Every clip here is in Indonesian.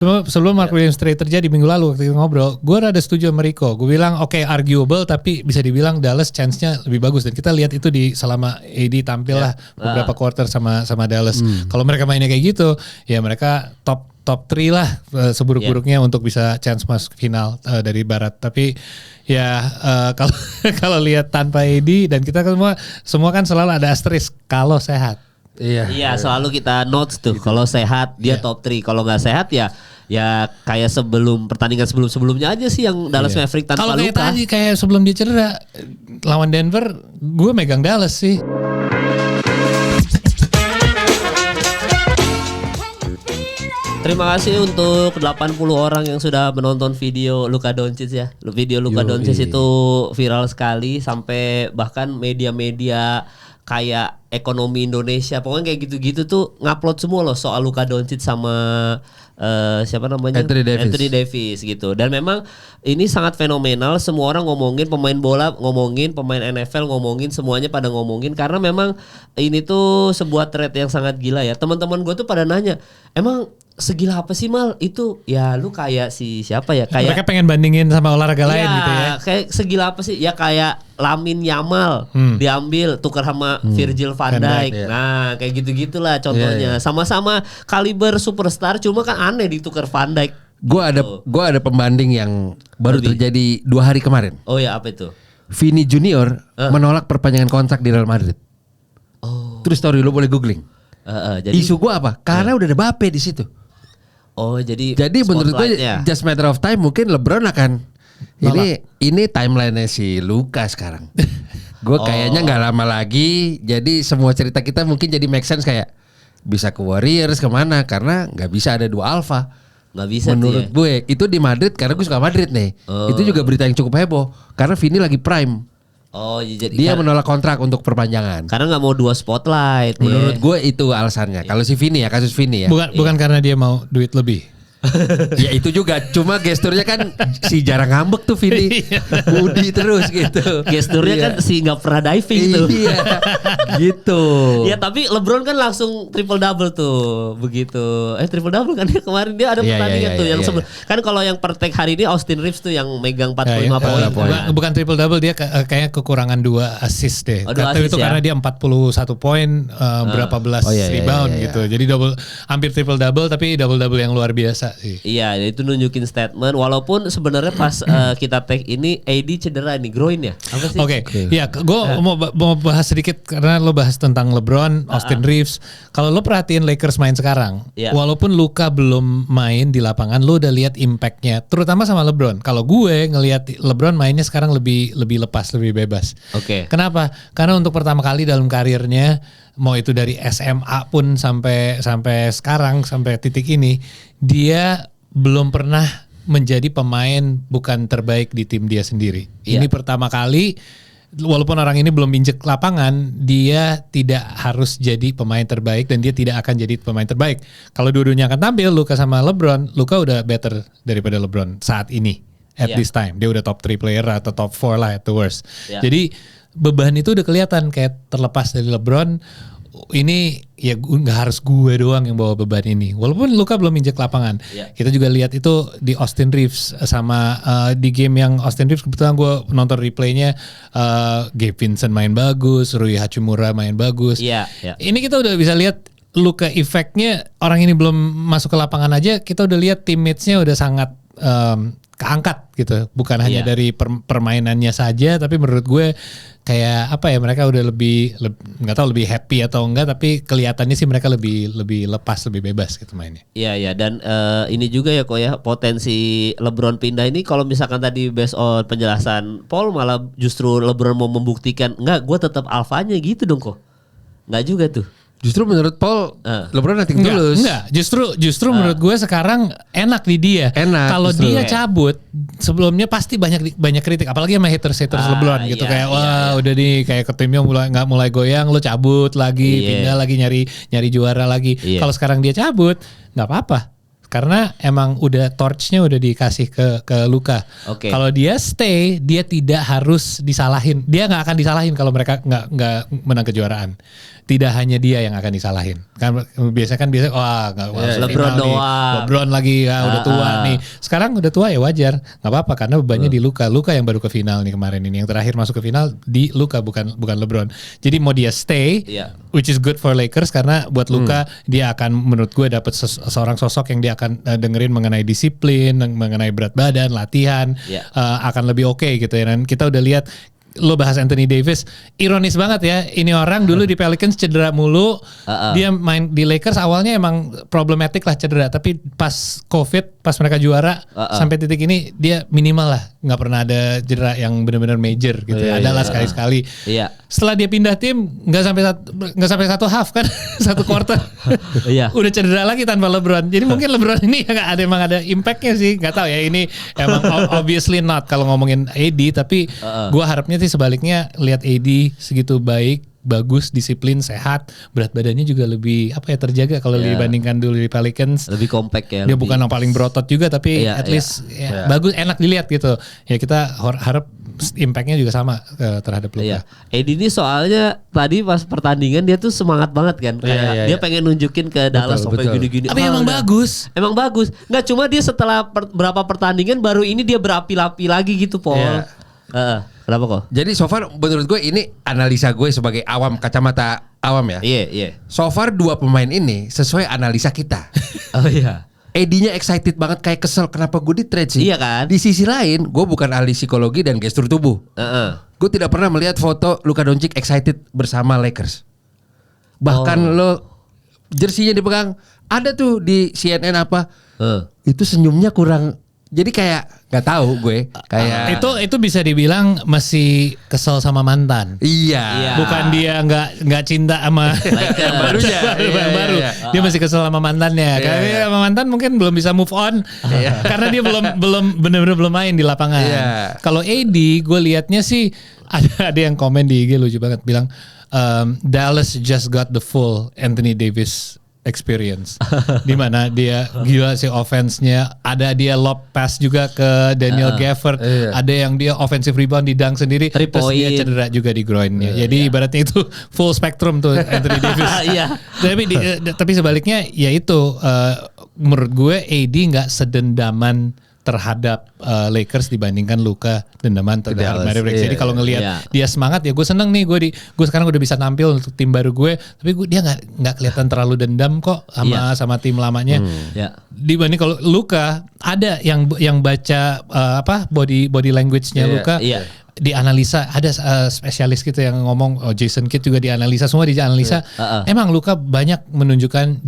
Sebelum Mark Williams trade terjadi minggu lalu waktu kita ngobrol, gue rada setuju sama Rico. Gue bilang oke, arguable, tapi bisa dibilang Dallas chance-nya lebih bagus. Dan kita lihat itu di selama AD tampil lah beberapa quarter sama Dallas. Kalau mereka mainnya kayak gitu, ya mereka top 3 lah seburuk-buruknya untuk bisa chance masuk final dari Barat. Tapi ya kalau lihat tanpa AD, dan kita semua kan selalu ada asterisk kalau sehat. Iya, selalu kita notes tuh. Kalau sehat dia top 3. Kalau nggak sehat ya kayak pertandingan sebelumnya aja sih yang Dallas Maverick tanpa luka. Kalau kayak tadi kayak sebelum dia cedera lawan Denver, gue megang Dallas sih. Terima kasih untuk 80 orang yang sudah menonton video Luka Doncic ya. Video Luka Doncic itu viral sekali sampai bahkan media-media kayak Ekonomi Indonesia, pokoknya kayak gitu-gitu tuh ngupload semua loh soal Luka Doncic sama siapa namanya? Anthony Davis gitu. Dan memang ini sangat fenomenal, semua orang ngomongin, pemain bola ngomongin, pemain NFL ngomongin, semuanya pada ngomongin karena memang ini tuh sebuah thread yang sangat gila ya. Teman-teman gue tuh pada nanya, emang segila apa sih Mal? Itu ya lu kayak si siapa ya? Kayak mereka pengen bandingin sama olahraga lain gitu ya. Kayak segila apa sih? Ya kayak Lamine Yamal diambil tukar sama Virgil van Dijk. Nah, kayak gitu-gitulah contohnya. Sama-sama kaliber superstar, cuma kan aneh ditukar Van Dijk. Gua ada pembanding yang baru terjadi 2 hari kemarin. Oh ya, apa itu? Vini Junior menolak perpanjangan kontrak di Real Madrid. Terus story lu boleh googling. Jadi isu gua apa? Karena udah ada Mbappe di situ. Oh, jadi menurut gue just matter of time mungkin LeBron akan ini timeline-nya si Luka sekarang. Gue kayaknya nggak lama lagi, jadi semua cerita kita mungkin jadi make sense kayak bisa ke Warriors kemana karena nggak bisa ada 2 alpha. Nggak bisa. Menurut gue itu di Madrid karena gue suka Madrid nih. Itu juga berita yang cukup heboh karena Vini lagi prime. Oh, jadi dia menolak kontrak untuk perpanjangan. Karena nggak mau 2 spotlight. Menurut gue itu alasannya. Kalau si Vini ya, kasus Vini ya. Bukan karena dia mau duit lebih. Ya itu juga, cuma gesturnya kan si jarang ngambek tuh Vini. Budi terus gitu. Gesturnya kan si nggak pernah diving tuh. Iya. Gitu. Ya tapi LeBron kan langsung triple double tuh begitu. Triple double kan dia kemarin dia ada pertandingan tuh yang sebelum. Kan kalau yang per take hari ini Austin Reeves tuh yang megang 45 poin. Bukan triple double, dia kayaknya kekurangan 2 assist deh. Itu karena dia 41 poin, berapa belas rebound gitu. Jadi hampir triple double tapi double yang luar biasa. Iya, itu nunjukin statement. Walaupun sebenarnya pas kita take ini AD cedera nih, groin ya. Apa sih? Oke. Ya, gue mau bahas sedikit karena lo bahas tentang LeBron, Austin Reeves. Kalau lo perhatiin Lakers main sekarang, walaupun Luka belum main di lapangan, lo udah lihat impactnya, terutama sama LeBron. Kalau gue ngelihat LeBron mainnya sekarang lebih lepas, lebih bebas. Oke. Kenapa? Karena untuk pertama kali dalam karirnya, mau itu dari SMA pun sampai sekarang, sampai titik ini, dia belum pernah menjadi pemain bukan terbaik di tim dia sendiri. Ini pertama kali, walaupun orang ini belum injek lapangan, dia tidak harus jadi pemain terbaik dan dia tidak akan jadi pemain terbaik. Kalau dua-duanya akan tampil, Luka sama LeBron, Luka udah better daripada LeBron saat ini. At this time, dia udah top 3 player atau top 4 lah at the worst. Jadi beban itu udah kelihatan kayak terlepas dari LeBron. Ini ya nggak harus gue doang yang bawa beban ini. Walaupun Luka belum injek lapangan. Kita juga lihat itu di Austin Reeves sama di game yang Austin Reeves kebetulan gue nonton replaynya, Gabe Vincent main bagus, Rui Hachimura main bagus. Ini kita udah bisa lihat Luka efeknya, orang ini belum masuk ke lapangan aja kita udah lihat teammates-nya udah sangat keangkat gitu, bukan hanya dari permainannya saja, tapi menurut gue kayak apa ya, mereka udah lebih nggak tahu lebih happy atau enggak, tapi kelihatannya sih mereka lebih lepas, lebih bebas gitu mainnya. Iya dan ini juga ya kok ya, potensi LeBron pindah ini kalau misalkan tadi based on penjelasan Paul malah justru LeBron mau membuktikan enggak, gue tetap alfanya gitu dong kok. Enggak juga tuh. Justru menurut Paul, LeBron nothing tulus. Enggak, justru menurut gue sekarang enak di dia. Kalau dia cabut, sebelumnya pasti banyak kritik, apalagi sama haters LeBron gitu, kayak udah nih kayak ke timnya mulai goyang, lo cabut lagi, pindah lagi nyari juara lagi. Kalau sekarang dia cabut, nggak apa-apa. karena emang udah torchnya udah dikasih ke Luka. Oke. Kalau dia stay, dia tidak harus disalahin. Dia nggak akan disalahin kalau mereka nggak menang kejuaraan. Tidak hanya dia yang akan disalahin. Kan biasanya nggak LeBron doang. LeBron lagi udah tua nih. Sekarang udah tua ya wajar, nggak apa-apa karena bebannya di Luka. Luka yang baru ke final nih kemarin ini. Yang terakhir masuk ke final di Luka bukan LeBron. Jadi mau dia stay, which is good for Lakers karena buat Luka dia akan menurut gue dapat seorang sosok yang dia akan dengerin mengenai disiplin, mengenai berat badan, latihan, akan lebih oke gitu ya. Dan kita udah lihat. Lo bahas Anthony Davis, ironis banget ya. Ini orang dulu di Pelicans cedera mulu. Dia main di Lakers awalnya emang problematik lah cedera, tapi pas COVID, pas mereka juara sampai titik ini dia minimal lah, nggak pernah ada cedera yang benar-benar major gitu. Adalah sekali-sekali. Setelah dia pindah tim, nggak sampai satu half kan, satu quarter. Udah cedera lagi tanpa LeBron. Jadi mungkin LeBron ini emang ada impactnya sih. Nggak tahu ya, ini emang obviously not kalau ngomongin AD, tapi gue harapnya sih sebaliknya lihat AD segitu baik, bagus, disiplin, sehat, berat badannya juga lebih terjaga kalau dibandingkan dulu di Pelicans. Lebih compact ya. Dia bukan yang paling berotot juga tapi at least bagus, enak dilihat gitu. Ya kita harap impactnya juga sama terhadap Luka. AD ini soalnya tadi pas pertandingan dia tuh semangat banget kan. Kayak dia pengen nunjukin ke Dallas sampai gini-gini. Tapi emang bagus. Emang bagus. Nggak cuma dia setelah berapa pertandingan baru ini dia berapi-api lagi gitu Paul. Kenapa kok? Jadi so far menurut gue ini analisa gue sebagai awam, kacamata awam ya. Iya. So far 2 pemain ini sesuai analisa kita. AD-nya excited banget, kayak kesel kenapa gue di trade sih. Iya kan? Di sisi lain gue bukan ahli psikologi dan gestur tubuh. Gue tidak pernah melihat foto Luka Doncic excited bersama Lakers. Bahkan jersinya dipegang, ada tuh di CNN apa. Itu senyumnya kurang. Jadi kayak nggak tahu gue kayak itu bisa dibilang masih kesel sama mantan. Iya. Bukan dia nggak cinta sama yang barunya. Baru. Dia masih kesel sama mantannya. Karena sama mantan mungkin belum bisa move on. Karena dia belum benar-benar belum main di lapangan. Kalau AD gue liatnya sih ada yang komen di IG lucu banget bilang Dallas just got the full Anthony Davis experience, di mana dia gila sih offense-nya, ada dia lob pass juga ke Daniel Gafford, ada yang dia offensive rebound di dunk sendiri, terus dia cedera juga di groinnya. Jadi ibaratnya itu full spectrum tuh Anthony Davis. Tapi sebaliknya ya itu menurut gue AD nggak sedendaman terhadap Lakers dibandingkan Luka dendaman terhadap Mavericks. Jadi kalau ngelihat dia semangat ya gue seneng nih, gue sekarang udah bisa tampil untuk tim baru gue, tapi dia nggak kelihatan terlalu dendam kok sama tim lamanya. Dibanding kalau Luka ada yang baca body language-nya Luka. Dianalisa, ada spesialis gitu yang ngomong, Jason Kidd juga dianalisa, semua dianalisa. Emang Luka banyak menunjukkan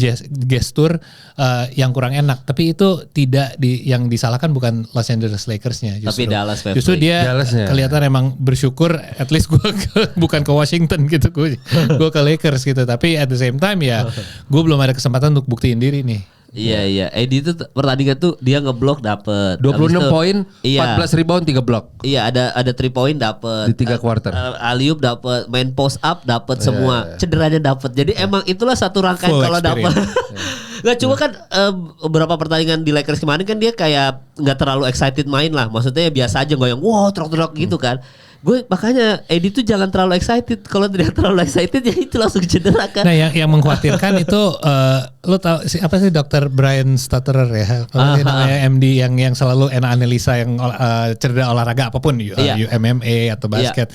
gestur yang kurang enak, tapi itu tidak yang disalahkan bukan Los Angeles Lakers-nya justru. Tapi Dallas Mavericks. Justru dia kelihatan emang bersyukur, at least gue bukan ke Washington gitu, gue ke Lakers gitu. Tapi at the same time ya gue belum ada kesempatan untuk buktiin diri nih. Iya. AD itu pertandingan tuh dia ngeblok dapet 26 poin, 14 rebound, 3 blok. Iya, ada 3 poin dapet. Di 3 quarter. Alley-oop dapet, main post up dapet semua. Cederanya dapet. Jadi emang itulah satu rangkaian kalau dapet. Nggak cuma kan beberapa pertandingan di Lakers kemarin kan dia kayak nggak terlalu excited main lah. Maksudnya biasa aja goyang, wow trok-trok gitu kan. Gue makanya AD tuh jangan terlalu excited. Kalau tidak terlalu excited ya itu langsung cedera kan. Nah yang mengkhawatirkan itu lo tahu apa sih Dr. Brian Stutterer ya, namanya MD yang selalu analisa yang cedera olahraga apapun, MMA atau basket.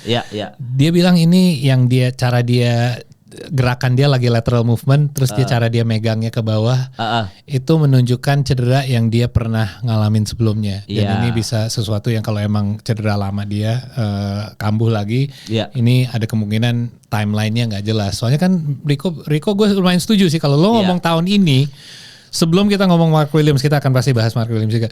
Dia bilang ini yang cara dia gerakan dia lagi lateral movement, terus cara dia megangnya ke bawah, itu menunjukkan cedera yang dia pernah ngalamin sebelumnya. Dan ini bisa sesuatu yang kalau emang cedera lama dia kambuh lagi, ini ada kemungkinan timelinenya nggak jelas. Soalnya kan Rico gue lumayan setuju sih kalau lo ngomong tahun ini. Sebelum kita ngomong Mark Williams, kita akan pasti bahas Mark Williams juga.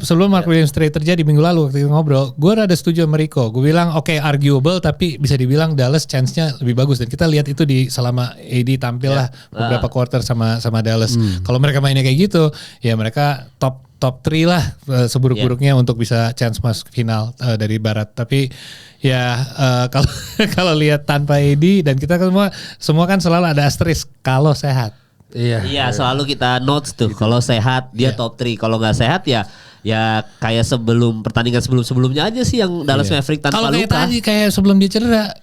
Sebelum Mark Williams trade terjadi minggu lalu waktu kita ngobrol, gue rada setuju sama Rico. Gue bilang oke, arguable, tapi bisa dibilang Dallas chance-nya lebih bagus. Dan kita lihat itu selama AD tampil lah beberapa quarter sama Dallas. Kalau mereka mainnya kayak gitu, ya mereka top 3 lah seburuk-buruknya untuk bisa chance masuk final dari Barat. Tapi ya kalau lihat tanpa AD, dan kita semua kan selalu ada asterisk kalau sehat. Iya, selalu kita notes tuh. Kalau sehat dia top 3. Kalau nggak sehat ya kayak pertandingan sebelumnya aja sih yang Dallas Maverick tanpa Kalau kayak luka. tadi kayak sebelum dia cedera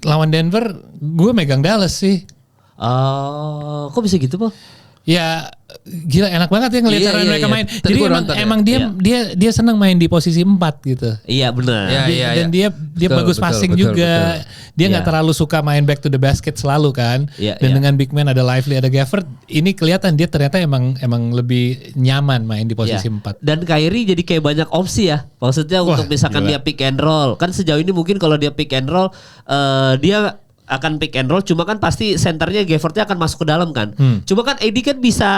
lawan Denver, gue megang Dallas sih. Kok bisa gitu, Bang? Ya gila enak banget ya ngelihat cara mereka main. Tadi Jadi gua emang, nonton ya. emang dia senang main di posisi 4 gitu. Iya benar. Dan dia bagus passing juga. Dia nggak terlalu suka main back to the basket selalu kan. Dan dengan big man ada Lively ada Gafford, ini kelihatan dia ternyata emang lebih nyaman main di posisi 4. Dan Kyrie jadi kayak banyak opsi ya. Maksudnya untuk misalkan dia pick and roll. Kan sejauh ini mungkin kalau dia pick and roll dia akan pick and roll, cuma kan pasti senternya Gaffordnya akan masuk ke dalam kan. Cuma kan AD kan bisa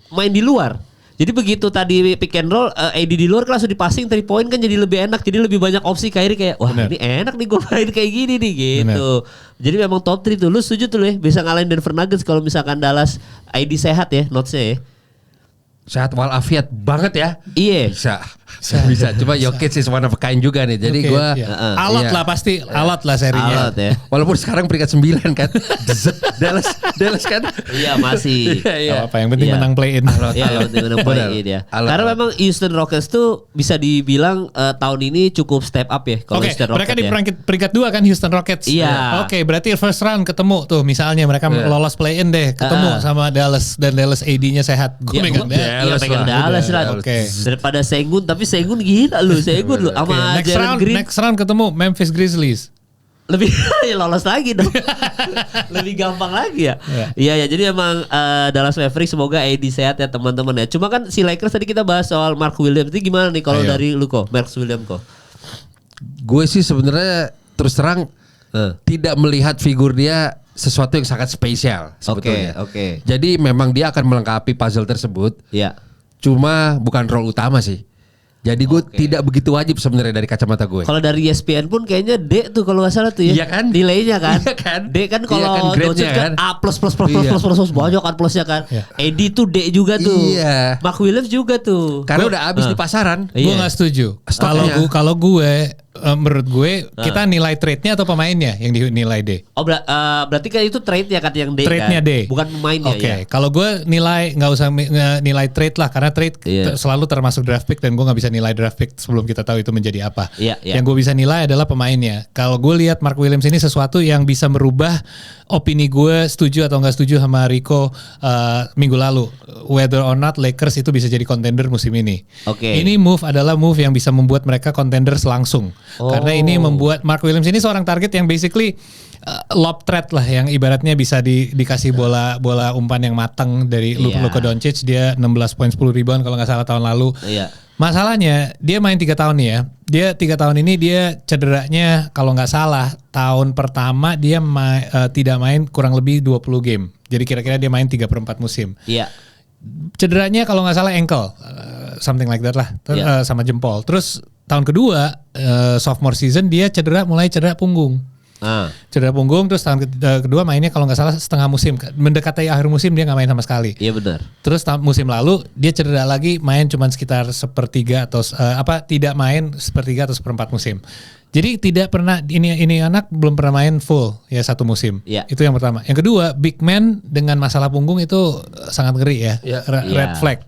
main di luar. Jadi begitu tadi pick and roll, AD di luar kan langsung dipassing 3 point kan jadi lebih enak. Jadi lebih banyak opsi Kyrie kayak wah ini enak nih gue main kayak gini nih gitu. Jadi memang top 3 tuh. Lu setuju tuh ya bisa ngalahin Denver Nuggets kalau misalkan Dallas AD sehat ya notesnya ya. Sehat walafiat banget ya. Iya. Bisa. Cuma Jokic is one of a kind juga nih. Jadi gue alot lah pasti, alot lah serinya. Alot ya. walaupun sekarang peringkat 9 kan. Dallas kan. Iya masih. Gak apa yang penting menang play in. Iya yang penting menang play in ya. Karena memang Houston Rockets tuh bisa dibilang tahun ini cukup step up ya. Kalau Oke, Houston Rockets mereka di peringkat 2 kan Houston Rockets. Iya. Oke, berarti first round ketemu tuh misalnya mereka lolos play in deh, ketemu sama Dallas dan Dallas AD-nya sehat. Gue megang Dallas. Iya pegang Dallas lah. Oke. Daripada Sengun, tapi Sengun gila lu, Sengun lu sama Jalen Green. Next round ketemu Memphis Grizzlies. Lebih ya lolos lagi dong. Lebih gampang lagi ya. Iya ya, jadi emang Dallas Mavericks semoga AD sehat ya teman-teman ya. Cuma kan si Lakers tadi kita bahas soal Mark Williams, ini gimana nih kalau dari lu kok, Mark Williams kok? Gue sih sebenarnya terus terang tidak melihat figur dia sesuatu yang sangat spesial sebetulnya. Oke. Jadi memang dia akan melengkapi puzzle tersebut. Iya. Cuma bukan role utama sih. Jadi gue tidak begitu wajib sebenarnya dari kacamata gue. Kalau dari ESPN pun kayaknya D tuh kalau nggak salah tuh ya. Iya kan? Nilainya kan. Iya kan? D kan Iya kalau kan, Doncic grade-nya kan kan? A plus Iya. banyak kan plusnya kan. AD tuh D juga tuh. Iya. Mark Williams juga tuh. Karena udah habis di pasaran. Gue nggak setuju. Kalau gue menurut gue kita nilai trade-nya atau pemainnya yang dinilai D. Oh berarti kan itu trade-nya kan yang D Trade-nya kan? D. Bukan pemainnya ya. Kalau gue nilai nggak usah nilai trade lah karena trade selalu termasuk draft pick dan gue nggak bisa nilai draft pick sebelum kita tahu itu menjadi apa. Yang gue bisa nilai adalah pemainnya. Kalau gue lihat Mark Williams ini sesuatu yang bisa merubah opini gue setuju atau nggak setuju sama Rico minggu lalu. Whether or not Lakers itu bisa jadi contender musim ini. Ini move adalah move yang bisa membuat mereka contenders langsung. Karena ini membuat Mark Williams ini seorang target yang basically lob threat lah, yang ibaratnya bisa dikasih bola umpan yang matang dari Luka Doncic. Dia 16 poin 10 rebound kalau nggak salah tahun lalu. Masalahnya dia main 3 tahun nih ya. Dia 3 tahun ini dia cederanya kalau nggak salah tahun pertama dia tidak main kurang lebih 20 game. Jadi kira-kira dia main 3/4 musim. Cederanya kalau nggak salah ankle, something like that lah, sama jempol. Terus tahun kedua sophomore season dia mulai cedera punggung. Cedera punggung, terus tahun kedua mainnya kalau nggak salah setengah musim, mendekati akhir musim dia nggak main sama sekali. Iya benar. Terus musim lalu dia cedera lagi, main cuma sekitar sepertiga atau tidak main sepertiga atau seperempat musim. Jadi tidak pernah ini anak belum pernah main full ya satu musim. Itu yang pertama. Yang kedua, big man dengan masalah punggung itu sangat ngeri ya. Red flag.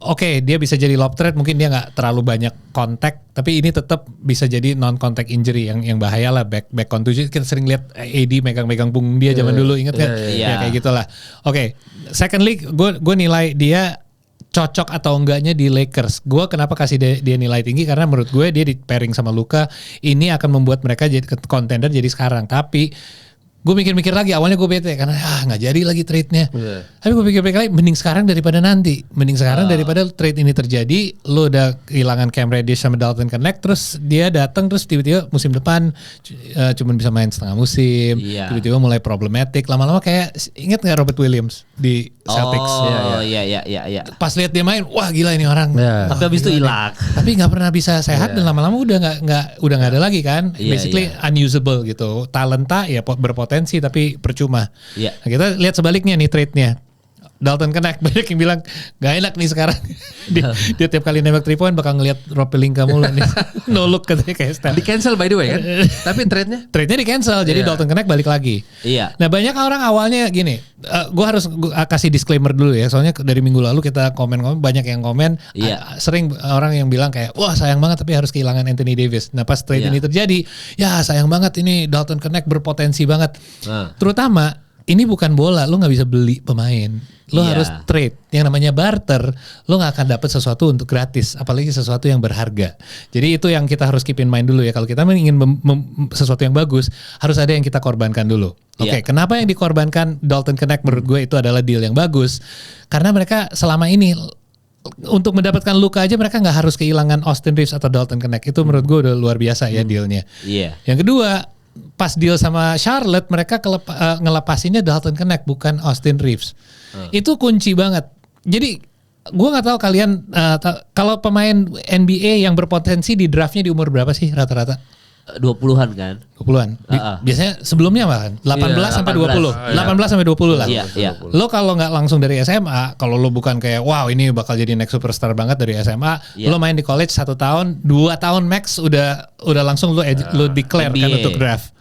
Oke, dia bisa jadi lob threat, mungkin dia nggak terlalu banyak kontak, tapi ini tetap bisa jadi non contact injury yang bahaya lah, back contusion. Kita sering lihat AD megang punggung dia zaman dulu, inget kan? Ya kayak gitulah. Oke, secondly, gue nilai dia cocok atau enggaknya di Lakers. Gue kenapa kasih dia nilai tinggi, karena menurut gue dia di pairing sama Luka ini akan membuat mereka jadi contender jadi sekarang. Tapi gue mikir-mikir lagi, awalnya gue bete karena nggak jadi lagi trade-nya. Tapi gue pikir-pikir lagi, mending sekarang daripada nanti. Mending sekarang daripada trade ini terjadi, lo udah kehilangan Cam Reddish sama Dalton Knecht, terus dia datang terus tiba-tiba musim depan cuman bisa main setengah musim, tiba-tiba mulai problematik. Lama-lama kayak, inget nggak Robert Williams di Celtics? Iya. Pas lihat dia main, wah gila ini orang. Tapi habis itu hilang. Tapi nggak pernah bisa sehat dan lama-lama udah nggak ada lagi kan. Basically unusable gitu. Talenta ya berpotensi tapi percuma. Nah, kita lihat sebaliknya nih trade-nya. Dalton Knecht. Banyak yang bilang gak enak nih sekarang. dia tiap kali nembak 3 point bakal ngeliat Rob Pelinka mulu nih. No look katanya kayak Steph. Di cancel by the way kan. Tapi trade-nya Di cancel, jadi Dalton Knecht balik lagi. Iya. Nah banyak orang awalnya gini, gue harus kasih disclaimer dulu ya, soalnya dari minggu lalu kita komen banyak yang komen, sering orang yang bilang kayak, wah sayang banget tapi harus kehilangan Anthony Davis. Nah pas trade ini terjadi, ya sayang banget ini Dalton Knecht berpotensi banget. Terutama ini bukan bola, lo nggak bisa beli pemain, lo harus trade. Yang namanya barter, lo nggak akan dapat sesuatu untuk gratis, apalagi sesuatu yang berharga. Jadi itu yang kita harus keep in mind dulu ya. Kalau kita ingin sesuatu yang bagus, harus ada yang kita korbankan dulu. Oke, kenapa yang dikorbankan Dalton Knecht menurut gue itu adalah deal yang bagus? Karena mereka selama ini untuk mendapatkan Luka aja mereka nggak harus kehilangan Austin Reeves atau Dalton Knecht. Itu menurut gue udah luar biasa ya dealnya. Yang kedua, pas deal sama Charlotte mereka ngelepasinnya Dalton Knecht bukan Austin Reeves. Itu kunci banget. Jadi gue nggak tahu kalian kalau pemain NBA yang berpotensi di draftnya di umur berapa sih rata-rata? 20-an kan? 20-an. Biasanya sebelumnya malah 18 sampai 20. 18 sampai 20 lah. Lo kalau nggak langsung dari SMA, kalau lo bukan kayak wow ini bakal jadi next superstar banget dari SMA, lo main di college 1 tahun, 2 tahun max udah langsung lo declare NBA. Kan untuk draft.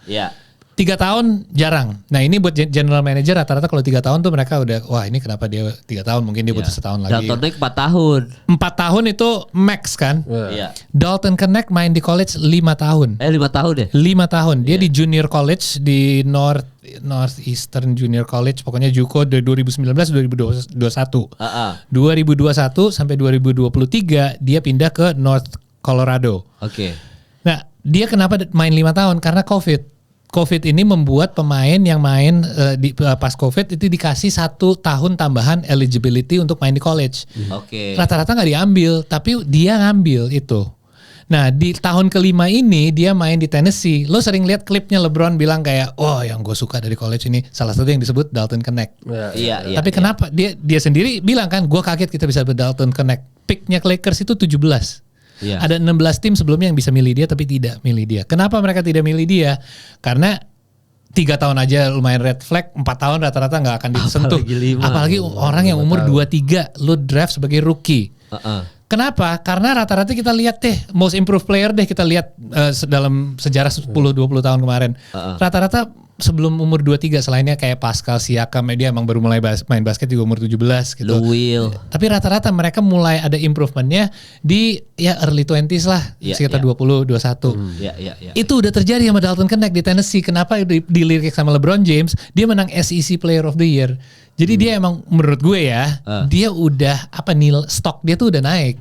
3 tahun jarang. Nah ini buat general manager rata-rata kalau 3 tahun tuh mereka udah wah ini kenapa dia 3 tahun mungkin dia butuh setahun lagi. Dalton Knecht 4 tahun. 4 tahun itu max kan. Dalton Knecht main di college 5 tahun. 5 tahun ya? 5 tahun. Dia di junior college di Northeastern Junior College pokoknya JUCO dari 2019-2021. 2021 sampai 2023 dia pindah ke North Colorado. Nah dia kenapa main 5 tahun? Karena COVID ini membuat pemain yang main pas COVID itu dikasih 1 tahun tambahan eligibility untuk main di college. Rata-rata nggak diambil, tapi dia ngambil itu. Nah di tahun kelima ini dia main di Tennessee. Lo sering lihat klipnya LeBron bilang kayak, oh yang gue suka dari college ini salah satu yang disebut Dalton Knecht. Tapi kenapa dia sendiri bilang kan, gue kaget kita bisa Dalton Knecht. Picknya Lakers itu 17. Ada 16 tim sebelumnya yang bisa milih dia tapi tidak milih dia. Kenapa mereka tidak milih dia? Karena 3 tahun aja lumayan red flag, 4 tahun rata-rata gak akan disentuh. Apalagi orang yang umur 23 lu draft sebagai rookie. Kenapa? Karena rata-rata kita lihat deh most improved player deh kita lihat dalam sejarah 10-20 tahun kemarin. Rata-rata sebelum umur 23 selainnya kayak Pascal Siakam dia emang baru mulai main basket di umur 17 gitu. Tapi rata-rata mereka mulai ada improvementnya di early 20s lah, sekitar 20, 21. Itu udah terjadi sama Dalton Knecht di Tennessee. Kenapa dilirik sama LeBron James, dia menang SEC Player of the Year. Jadi dia emang menurut gue ya, dia udah stok dia tuh udah naik.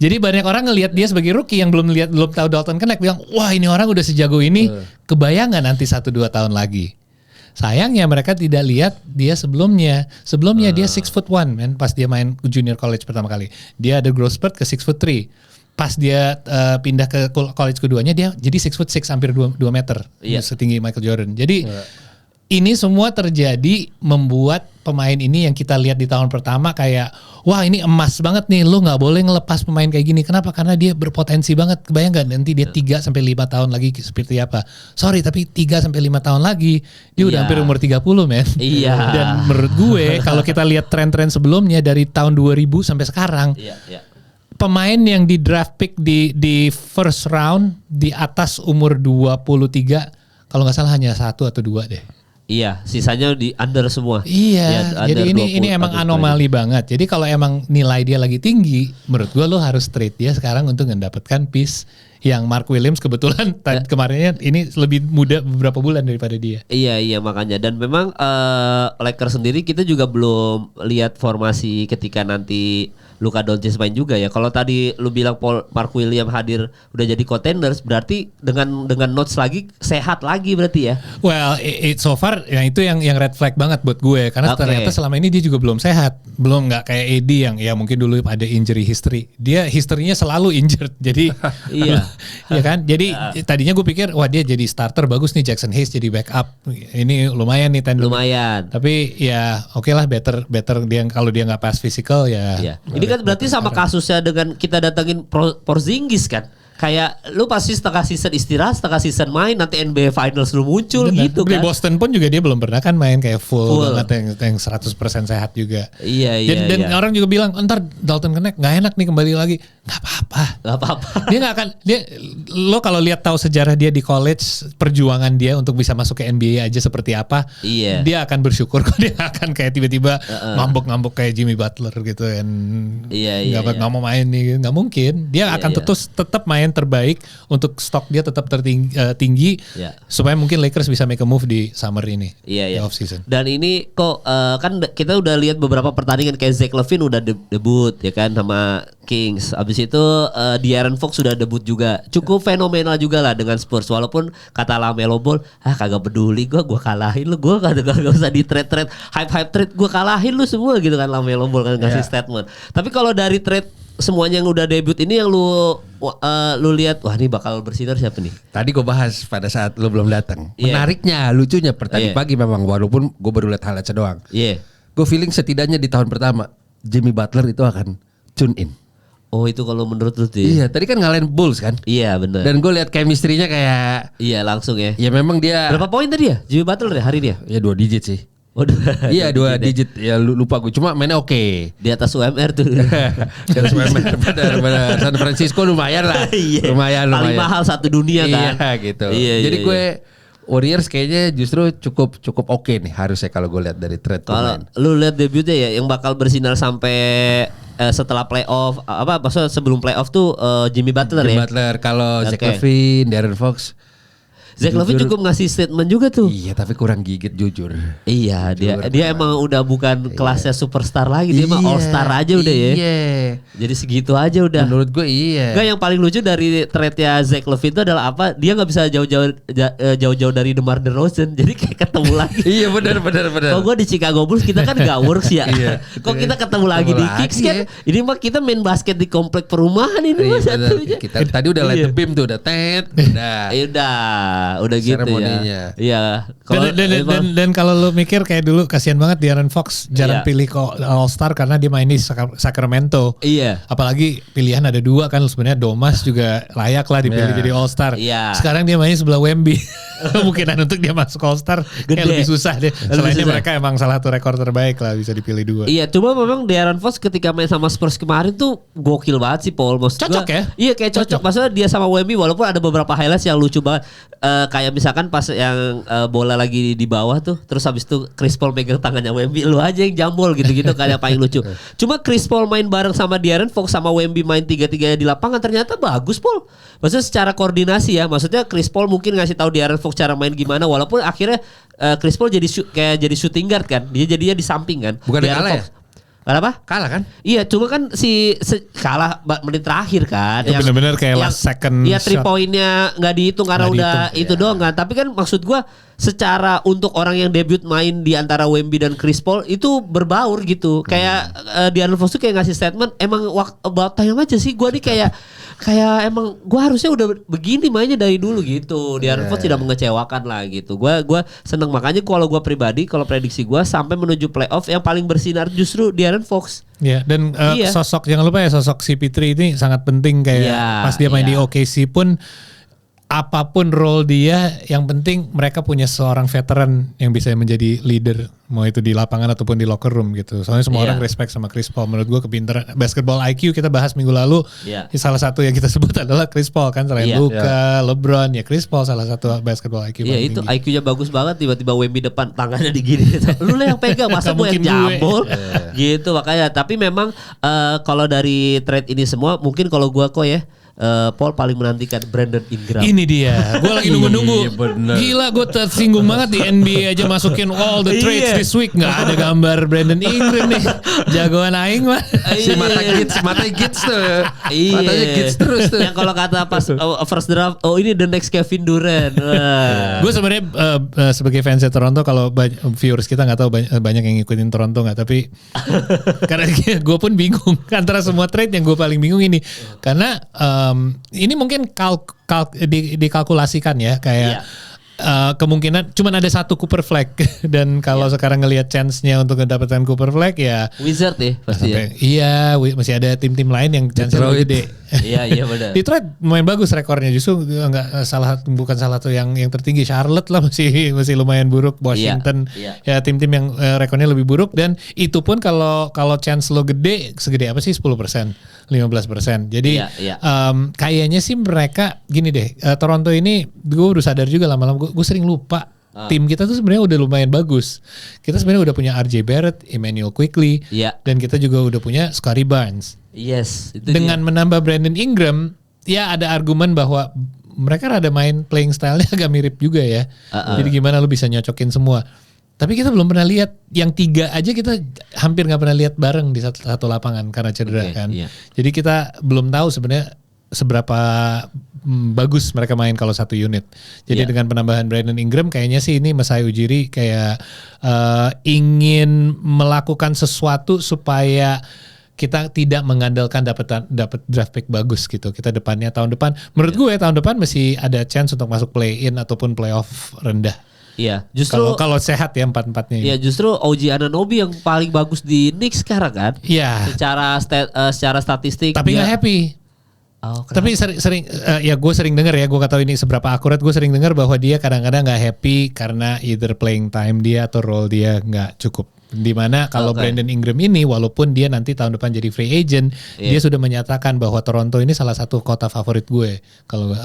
Jadi banyak orang ngelihat dia sebagai rookie yang belum tahu Dalton Knecht bilang, wah ini orang udah sejago ini, kebayang nggak nanti 1-2 tahun lagi. Sayangnya mereka tidak lihat dia sebelumnya. Sebelumnya dia 6'1" man, pas dia main junior college pertama kali. Dia ada growth spurt ke 6'3". Pas dia pindah ke college keduanya dia jadi 6'6", hampir 2 meter. Setinggi Michael Jordan. Jadi ini semua terjadi membuat pemain ini yang kita lihat di tahun pertama kayak wah ini emas banget nih, lu gak boleh ngelepas pemain kayak gini. Kenapa? Karena dia berpotensi banget. Kebayang gak nanti dia 3-5 tahun lagi seperti apa? Sorry tapi 3-5 tahun lagi dia udah hampir umur 30 men. Dan menurut gue kalau kita lihat tren-tren sebelumnya dari tahun 2000 sampai sekarang pemain yang di draft pick di first round di atas umur 23 kalau gak salah hanya 1 atau 2 deh. Sisanya di under semua. Jadi ini emang anomali banget. Jadi kalau emang nilai dia lagi tinggi, menurut gua lo harus trade dia sekarang untuk mendapatkan piece yang Mark Williams kebetulan kemarinnya ini lebih muda beberapa bulan daripada dia. Iya makanya. Dan memang Lakers sendiri kita juga belum lihat formasi ketika nanti Luka Doncic main juga ya. Kalau tadi lu bilang Mark Williams hadir udah jadi contenders, berarti dengan notes lagi sehat lagi berarti ya. Well, so far itu yang red flag banget buat gue karena ternyata selama ini dia juga belum sehat. Belum nggak kayak AD yang ya mungkin dulu ada injury history. Dia historinya selalu injured. Jadi ya kan? Jadi tadinya gue pikir wah dia jadi starter bagus nih, Jackson Hayes jadi backup. Ini lumayan nih tandem. Tapi ya oke lah better dia kalau dia nggak pas physical ya. Ini kan berarti sama kasusnya dengan kita datangin Porzingis kan. kayak lu pasti setengah season istirahat, setengah season main, nanti NBA Finals lu muncul Benar. gitu Di kan. Boston pun juga dia belum pernah kan main kayak full banget yang 100% sehat juga. Iya. Dan orang juga bilang ntar Dalton Knecht nggak enak nih kembali lagi. Nggak apa-apa. Gak apa-apa. Dia nggak akan lo kalau lihat tahu sejarah dia di college, perjuangan dia untuk bisa masuk ke NBA aja seperti apa. Iya. Dia akan bersyukur kok, dia akan kayak tiba-tiba ngambek-ngambek kayak Jimmy Butler gitu kan. Iya. Nggak mau main nih, nggak mungkin. Dia akan tetap main terbaik untuk stok dia tetap tinggi Iya. supaya mungkin Lakers bisa make a move di summer ini. Iya. Di off season. Dan ini kok kan kita udah lihat beberapa pertandingan kayak Zach LaVine udah debut ya kan sama Kings. Abis itu De'Aaron Fox sudah debut juga. Cukup fenomenal juga lah dengan Spurs. Walaupun kata LaMelo Ball, kagak peduli gue kalahin lu, gue kagak usah di trade hype trade, gue kalahin lu semua gitu kan LaMelo Ball kan ngasih statement. Tapi kalau dari trade semuanya yang udah debut ini yang lu lihat, wah ini bakal bersinar siapa nih? Tadi gue bahas pada saat lu belum datang. Iya. Menariknya, lucunya tadi pagi memang walaupun gue baru lihat highlights doang. Iya. Gue feeling setidaknya di tahun pertama Jimmy Butler itu akan tune in. Oh itu kalau menurut lu tuh. Iya, tadi kan ngalahin Bulls kan. Iya benar. Dan gue lihat chemistry-nya kayak Iya langsung ya. ya memang dia Berapa poin tadi ya Jimmy Butler ya hari dia? ya 2 digit sih. Oh, Iya 2 digit ya lupa gue cuma mainnya oke. Di atas UMR tuh. Terus benar San Francisco lumayan lah. Iya. Lumayan. Paling mahal satu dunia kan. Iya gitu. Iya, Jadi gue Warriors kayaknya justru cukup oke nih harusnya kalau gue lihat dari trade Kalau pemain. lu lihat debutnya ya yang bakal bersinar sampai setelah playoff maksudnya sebelum playoff tuh Jimmy Butler Jimmy ya. Butler kalau Zach Oke. LaVine, De'Aaron Fox. Zach LaVine Jujur- cukup ngasih statement juga tuh. Iya tapi kurang gigit jujur. Iya, dia emang udah bukan kelasnya superstar lagi, dia mah all star aja udah ya. Iya. Jadi segitu aja udah. Menurut gue iya. Enggak, yang paling lucu dari trade-nya Zach LaVine itu adalah apa? Dia nggak bisa jauh-jauh dari DeMar DeRozan. Jadi kayak ketemu lagi. Iya benar. Kalau gue di Chicago Bulls kita kan gak works ya. Iya. Kok kita ketemu lagi di Kicks kan? ya. Ini mah kita main basket di komplek perumahan ini Iya, mah benar. satunya. Kita tadi udah light Iya. the beam tuh udah udah. Ya udah gitu Seremoninya. ya. Iya. Kalau Dan kalau lu mikir kayak dulu kasihan banget De'Aaron Fox jarang Iya. pilih All Star karena dia main di Sacramento. Iya. Apalagi pilihan ada 2 kan, sebenarnya Domas juga layak lah dipilih Iya. jadi All Star. Iya. Sekarang dia main sebelah Wemby. Kemungkinan untuk dia masuk All Star kayak Gede. lebih susah deh. Selainnya susah. mereka emang salah satu rekor terbaik lah, bisa dipilih 2. Iya, cuma memang De'Aaron Fox ketika main sama Spurs kemarin tuh gokil banget sih Paul. Maksud Cocok gua, ya? Iya kayak cocok. Maksudnya dia sama Wemby walaupun ada beberapa highlights yang lucu banget. Kayak misalkan pas yang bola lagi di bawah tuh, terus habis itu Chris Paul megang tangannya Wemby, lu aja yang jambol gitu-gitu kan yang paling lucu. Cuma Chris Paul main bareng sama De'Aaron Fox sama Wemby main 3-3 di lapangan ternyata bagus Paul. Maksudnya secara koordinasi ya. Maksudnya Chris Paul mungkin ngasih tahu De'Aaron Fox cara main gimana walaupun akhirnya Chris Paul jadi shooting guard kan. Dia jadinya di samping kan. Bukan De'Aaron kalah Fox. Kenapa? Kalah kan? Iya, cuma kan kalah menit terakhir kan. Ya, bener-bener kayak last second Iya, 3 shot. poinnya nggak dihitung karena Nggak udah dihitung, itu doang kan. Tapi kan maksud gua secara untuk orang yang debut main di antara Wemby dan Chris Paul itu berbaur gitu. Kayak De'Aaron Fox tuh kayak ngasih statement emang about time aja sih. Gua nih kayak emang gua harusnya udah begini mainnya dari dulu gitu. De'Aaron Fox tidak mengecewakan lah gitu. Gua seneng, makanya kalau gua pribadi kalau prediksi gua sampai menuju playoff yang paling bersinar justru De'Aaron Fox. Ya, dan Iya. sosok jangan lupa ya sosok CP3 ini sangat penting kayak Iya, pas dia main di iya. OKC pun apapun role dia, yang penting mereka punya seorang veteran yang bisa menjadi leader, mau itu di lapangan ataupun di locker room gitu. Soalnya semua Iya. orang respect sama Chris Paul. Menurut gua kepintaran basketball IQ kita bahas minggu lalu. Iya. Salah satu yang kita sebut adalah Chris Paul kan, selain Iya. Luka, LeBron, ya Chris Paul salah satu basketball IQ Iya paling itu tinggi. IQ-nya bagus banget, tiba-tiba Wemby depan tangannya digini. Lu lah yang pegang, masa Nggak gue yang mungkin gue. jambol gitu makanya. Tapi memang kalau dari trade ini semua mungkin kalau gue kok ya Paul paling menantikan Brandon Ingram. Ini dia, gue lagi nunggu-nunggu. Iya, bener. Gila, gue tersinggung banget di NBA aja masukin all the trades Iya. this week. Nggak ada gambar Brandon Ingram nih. Jagoan aing mah. Si mata gits tuh. Iya. Matanya gits terus tuh. Yang kalau kata pas first draft, oh ini the next Kevin Durant. Wah. Gue sebenarnya sebagai fansnya Toronto, kalau viewers kita nggak tahu banyak yang ngikutin Toronto nggak, tapi karena gue pun bingung antara semua trade, yang gue paling bingung ini karena ini mungkin dikalkulasikan ya kayak kemungkinan cuman ada satu Cooper Flag dan kalau sekarang ngelihat chance-nya untuk mendapatkan Cooper Flag ya Wizard ya pasti ya. Iya, masih ada tim-tim lain yang chance-nya lebih gede. Iya benar. Detroit lumayan bagus rekornya, justru bukan salah satu yang tertinggi. Charlotte lah masih lumayan buruk. Washington ya tim-tim yang rekornya lebih buruk, dan itu pun kalau chance lo gede, segede apa sih 10%, 15%. Jadi kayaknya sih mereka gini deh, Toronto ini gue udah sadar juga lama-lama gue sering lupa. Tim kita tuh sebenarnya udah lumayan bagus. Kita sebenarnya udah punya RJ Barrett, Emmanuel Quickley, dan kita juga udah punya Scottie Barnes. Yes. Itu dengan menambah Brandon Ingram, ya ada argumen bahwa mereka rada main playing style-nya agak mirip juga ya. Jadi gimana lu bisa nyocokin semua. Tapi kita belum pernah lihat yang 3 aja, kita hampir nggak pernah lihat bareng di satu lapangan karena cedera kan. Jadi kita belum tahu sebenarnya seberapa bagus mereka main kalau satu unit. Jadi dengan penambahan Brandon Ingram kayaknya sih ini Masai Ujiri kayak ingin melakukan sesuatu supaya kita tidak mengandalkan dapat draft pick bagus gitu. Kita tahun depan menurut gue tahun depan masih ada chance untuk masuk play in ataupun playoff rendah. Iya, justru kalau sehat ya 4-4-nya. Iya, justru OG Anunoby yang paling bagus di Knicks sekarang kan. Iya. Secara statistik. Tapi nggak happy. Tapi sering ya gue sering dengar ya, gue gak tahu ini seberapa akurat, gue sering dengar bahwa dia kadang-kadang nggak happy karena either playing time dia atau role dia nggak cukup. Dimana kalau Brandon Ingram ini walaupun dia nanti tahun depan jadi free agent, dia sudah menyatakan bahwa Toronto ini salah satu kota favorit gue. Kalau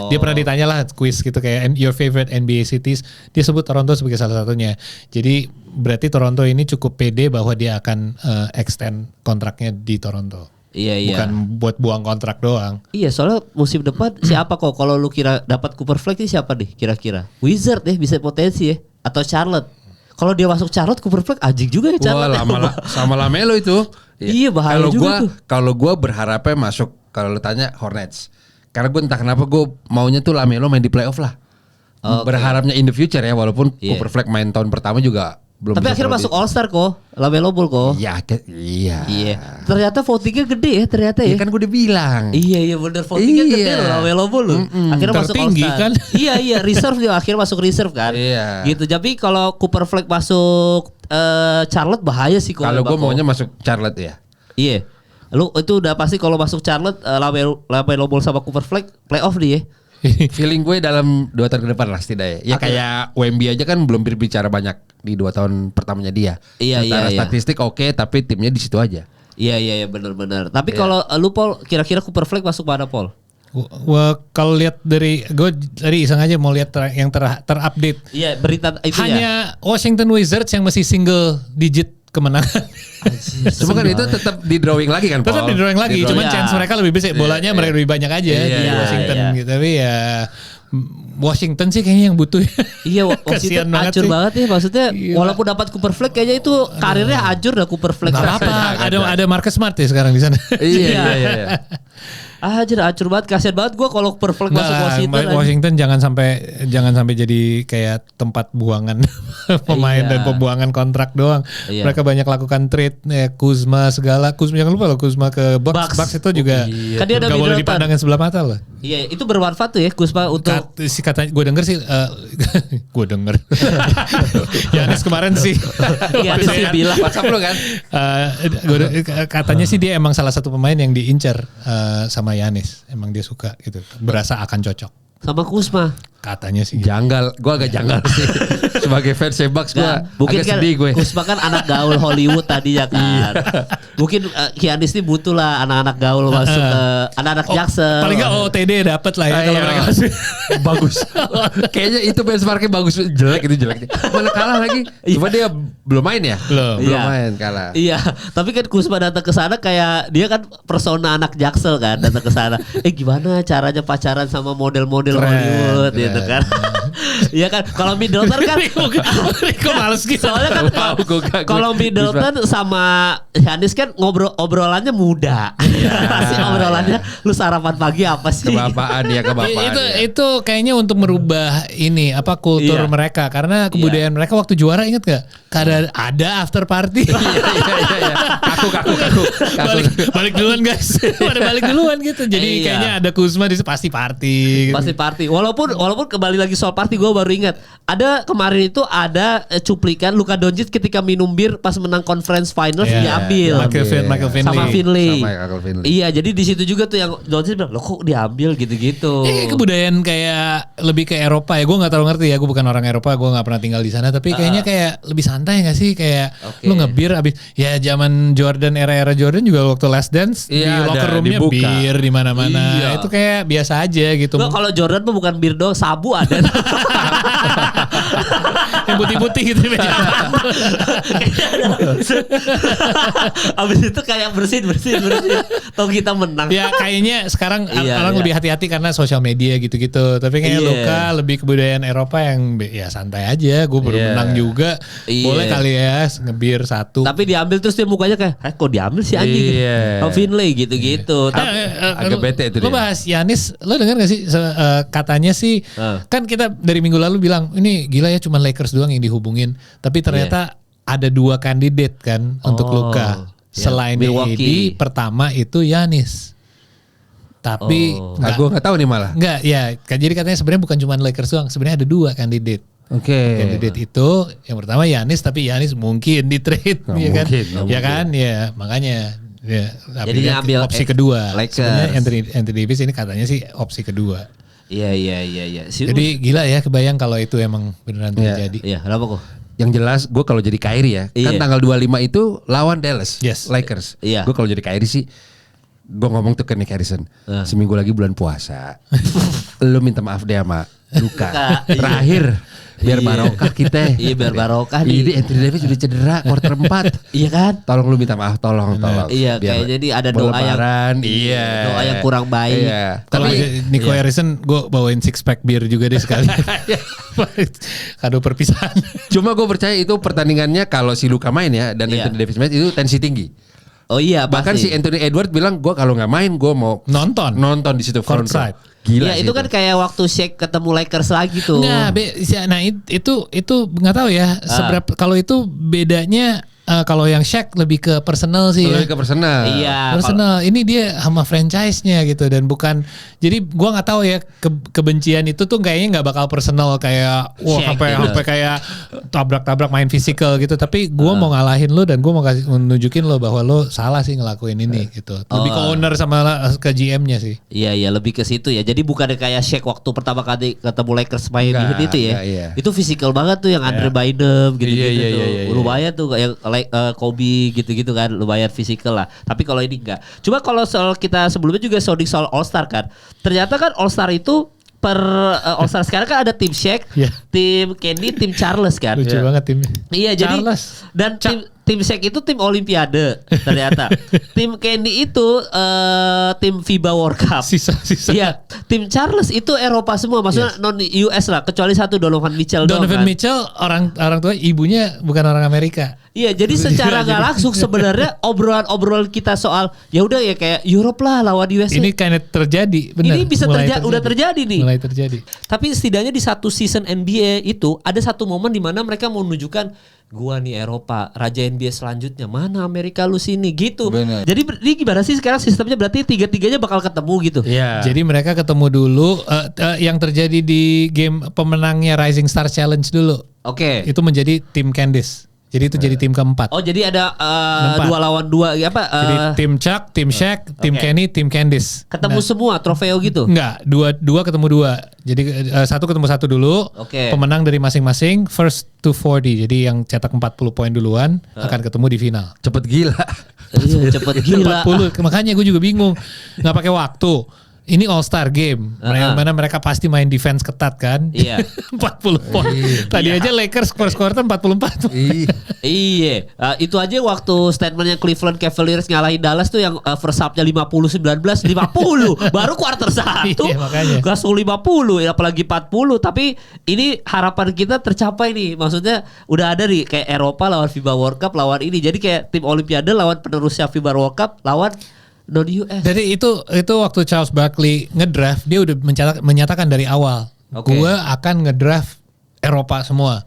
dia pernah ditanya lah quiz gitu kayak your favorite NBA cities, dia sebut Toronto sebagai salah satunya. Jadi berarti Toronto ini cukup pede bahwa dia akan extend kontraknya di Toronto. Iya. Bukan buat buang kontrak doang. Iya, soalnya musim depan siapa kok kalau lu kira dapat Cooper Flag ini siapa nih kira-kira? Wizard bisa potensi ya, atau Charlotte. Kalau dia masuk Charlotte, Cooper Flag anjing juga ya Charlotte. Wah, sama Lamelo itu. Iya, bahaya juga tuh. Kalau gua berharapnya masuk, kalau lu tanya Hornets. Karena gue entah kenapa gue maunya tuh Lamelo main di playoff lah. Berharapnya in the future ya, walaupun Cooper Flag main tahun pertama juga belum. Tapi akhirnya masuk All Star kok, Lamelo Ball kok. Iya. Ternyata votingnya gede ya ternyata ya. Iya kan gue udah bilang. Iya bener, votingnya gede loh Lamelo Ball loh. Akhirnya masuk All Star kan. Iya reserve juga akhirnya masuk reserve kan. Iya. Gitu. Tapi kalau Cooper Flag masuk Charlotte bahaya sih kalau. Kalau gue maunya masuk Charlotte ya. Iya. Lu itu udah pasti kalau masuk Charlotte Lamelo Ball sama Cooper Flag playoff dia. Feeling gue dalam 2 tahun ke depan lah setidaknya. Ya kayak Wemby aja kan belum berbicara banyak di 2 tahun pertamanya dia. Iya. Statistik oke, tapi timnya di situ aja. Iya benar. Tapi kalau lu Paul, kira-kira Cooper Flag masuk mana Paul? Wah, kalau lihat dari gue tadi iseng aja mau lihat yang terupdate. Iya, berita itu hanya Washington Wizards yang masih single digit kemenangan. Cuma kan itu tetap di drawing lagi kan, Paul? Tetap di drawing lagi, cuman chance mereka lebih besar, bolanya mereka lebih banyak aja di Washington gitu. Tapi ya Washington sih kayaknya yang butuh. Iya, Washington hancur banget ya maksudnya. Walaupun dapat Cooper Flag kayaknya itu karirnya hancur dah Cooper Flag. Gak apa, ada Marcus Smart ya sekarang di sana. Iya. Hancur banget, kasihan banget gue kalau Cooper Flag masuk Washington. Washington jangan sampai jadi kayak tempat buangan pemain dan pembuangan kontrak doang. Mereka banyak lakukan trade, Kuzma segala. Kuzma jangan lupa loh, Kuzma ke Bucks itu juga kan dia ada gak boleh dipandangin sebelah mata loh. Iya, itu bermanfaat tuh ya Kuzma untuk katanya gue denger sih gue denger Giannis kemarin sih Giannis sih bilang WhatsApp lo kan katanya sih dia emang salah satu pemain yang diincar sama Giannis, emang dia suka gitu, berasa akan cocok sama Kuzma. Katanya sih janggal, gue agak janggal sih sebagai fans Bucks gue mungkin agak kan sedih gue. Kuzma kan anak gaul Hollywood tadinya kan. Mungkin Giannis ini butuh lah anak-anak gaul masuk ke anak-anak Jaksel. Paling gak OTD dapat lah ya kalau mereka masuk. Bagus. Kayaknya itu benchmarknya bagus, jelek mana kalah lagi. Cuma dia belum main ya? Belum main, kalah. Iya, tapi kan Kuzma datang ke sana kayak dia kan persona anak Jaksel kan, datang ke sana. Gimana caranya pacaran sama model-model Hollywood gitu kan. Iya kan, kalau Middleton kan Rico males gitu. Soalnya kan kalau Middleton sama Giannis kan obrolannya muda. Pasti obrolannya lu sarapan pagi apa sih? Kebapaan. Itu kayaknya untuk merubah ini apa kultur mereka, karena kebudayaan mereka waktu juara inget gak? Karena ada after party. Iya. Kaku. Balik duluan guys. Balik duluan gitu. Jadi kayaknya ada Kuzma di pasti party. Pasti party. Walaupun kembali lagi soal party, gue baru ingat. Ada kemarin itu ada cuplikan Luka Doncic ketika minum bir pas menang conference finals diambil. Michael Finley. Sama Finley. Sama Michael Finley. Iya, jadi di situ juga tuh yang Doncic bilang, "Loh kok diambil gitu-gitu." Kebudayaan kayak lebih ke Eropa ya. Gue nggak terlalu ngerti ya. Gue bukan orang Eropa. Gue nggak pernah tinggal di sana. Tapi kayaknya kayak lebih santai nggak sih? Kayak lu ngebir abis ya zaman Jordan era Jordan juga waktu Last Dance di locker roomnya bir di mana-mana. Itu kayak biasa aja gitu. Nggak, kalau Jordan mah bukan bir doang, sabu ada. Yang putih-putih gitu. Abis itu kayak bersin. Tahu kita menang. Ya kayaknya sekarang Iya. lebih hati-hati karena sosial media gitu-gitu. Tapi kayaknya Luka lebih kebudayaan Eropa yang ya santai aja. Gue baru menang juga. Boleh kali ya ngebir satu. Tapi diambil terus dia mukanya kayak, kok diambil sih anjing? Iya. Finley gitu-gitu. Agak bete itu Lo dia. bahas Giannis, lo dengar gak sih katanya sih kan kita dari minggu lalu bilang ini gila ya cuman Lakers doang yang dihubungin. Tapi ternyata ada 2 kandidat kan untuk Luka. Selain AD, pertama itu Giannis. Tapi Gue nggak tahu nih malah. enggak ya. Jadi katanya sebenarnya bukan cuma Lakers doang. Sebenarnya ada 2 kandidat. Oke. Kandidat itu yang pertama Giannis, tapi Giannis mungkin di trade, ya kan? Ya kan, ya makanya. Ya, Jadi ambil opsi kedua. Lakers. Sebenarnya Anthony Davis ini katanya sih opsi kedua. Iya. Jadi gila ya kebayang kalau itu emang beneran terjadi. Iya, kenapa kok? Yang jelas gue kalau jadi Kyrie ya, kan tanggal 25 itu lawan Dallas, Yes. Lakers. Iya. Gue kalau jadi Kyrie sih, gue ngomong tuh ke Nick Harrison, seminggu lagi bulan puasa, lu minta maaf deh sama Luka. Terakhir, biar barokah kita. Iya, biar barokah nih. Ini Anthony Davis udah cedera quarter 4. Iya kan? Tolong lu minta maaf, tolong. Iya, Biar kayak jadi ada doa yang Lebaran, iya. doa yang kurang baik. Iya. Kalau Nico Harrison gue bawain 6 pack bir juga deh sekali. Kado perpisahan. Cuma gue percaya itu pertandingannya kalau si Luka main ya dan Anthony Davis main itu tensi tinggi. Oh iya, Bahkan pasti. si Anthony Edwards bilang gue kalau nggak main gue mau Nonton di situ front row. Courtside. Gila Iya, sih itu kan kayak waktu Shaq ketemu Lakers lagi tuh. Nah, nah itu nggak tahu ya seberapa kalau itu bedanya kalau yang Shaq lebih ke personal sih ya. lebih ke personal. Iya. Personal. Ini dia sama franchise-nya gitu dan bukan. Jadi gua nggak tahu ya kebencian itu tuh kayaknya nggak bakal personal kayak wah Shaq sampai gitu. kayak tabrak-tabrak main fisikal gitu. Tapi gua mau ngalahin lo dan gua mau nunjukin lo bahwa lo salah sih ngelakuin ini gitu. Lebih ke owner sama ke GM-nya sih. Iya, lebih ke situ ya. Jadi bukan kayak Shaq waktu pertama kali ketemu Lakers main Enggak, itu ya. iya. Itu fisikal banget tuh yang Andre Bynum gitu-gitu Iya, tuh. iya. Lumayan tuh kayak Kobe gitu-gitu kan, lumayan fisikal lah. Tapi kalau ini enggak. Cuma kalau soal kita sebelumnya juga soal All Star kan. Ternyata kan All Star itu All Star sekarang kan ada tim Shaq, tim Kenny, tim Charles kan. Lucu banget timnya. Iya, jadi Charles. dan tim Shaq itu tim Olimpiade ternyata. Tim Kenny itu tim FIBA World Cup. Sisa. Iya, tim Charles itu Eropa semua, maksudnya non US lah, kecuali satu Donovan Mitchell doang Donovan kan. Mitchell orang tua ibunya bukan orang Amerika. Iya, jadi secara nggak langsung sebenarnya obrolan kita soal ya udah ya kayak Europe lah lawan USA. Ini kayaknya terjadi, benar. Ini bisa udah terjadi nih. Mulai terjadi. Tapi setidaknya di satu season NBA itu ada satu momen di mana mereka mau menunjukkan gua nih Eropa, raja NBA selanjutnya, mana Amerika lu sini gitu. Bener. Jadi ini gimana sih sekarang sistemnya, berarti tiga-tiganya bakal ketemu gitu. Iya. Jadi mereka ketemu dulu yang terjadi di game pemenangnya Rising Star Challenge dulu. Oke. Itu menjadi tim Candice. Jadi itu jadi tim keempat. Oh, jadi ada Empat. 2 lawan 2 apa? Jadi tim Chuck, tim Shaq, tim Kenny, tim Candice. Ketemu semua trofeo gitu. Enggak, dua ketemu dua. Jadi satu ketemu satu dulu. Oke. Pemenang dari masing-masing first to 40. Jadi yang cetak 40 poin duluan akan ketemu di final. Cepet gila. Iya, cepet gila. 40. Makanya gue juga bingung. Nggak pakai waktu. Ini All Star Game. Mana mereka pasti main defense ketat kan. Iya. 40 poin. Tadi aja Lakers first quarter 44. Iya, itu aja waktu statementnya Cleveland Cavaliers ngalahin Dallas tuh yang first half-nya 50-19, 50 baru quarter 1 Iya, makanya. langsung 50, apalagi 40. Tapi ini harapan kita tercapai nih, maksudnya udah ada nih kayak Eropa lawan FIBA World Cup lawan ini, jadi kayak tim Olimpiade lawan penerusnya FIBA World Cup lawan non US. Jadi itu waktu Charles Barkley ngedraft dia udah menyatakan dari awal, gue akan ngedraft Eropa semua.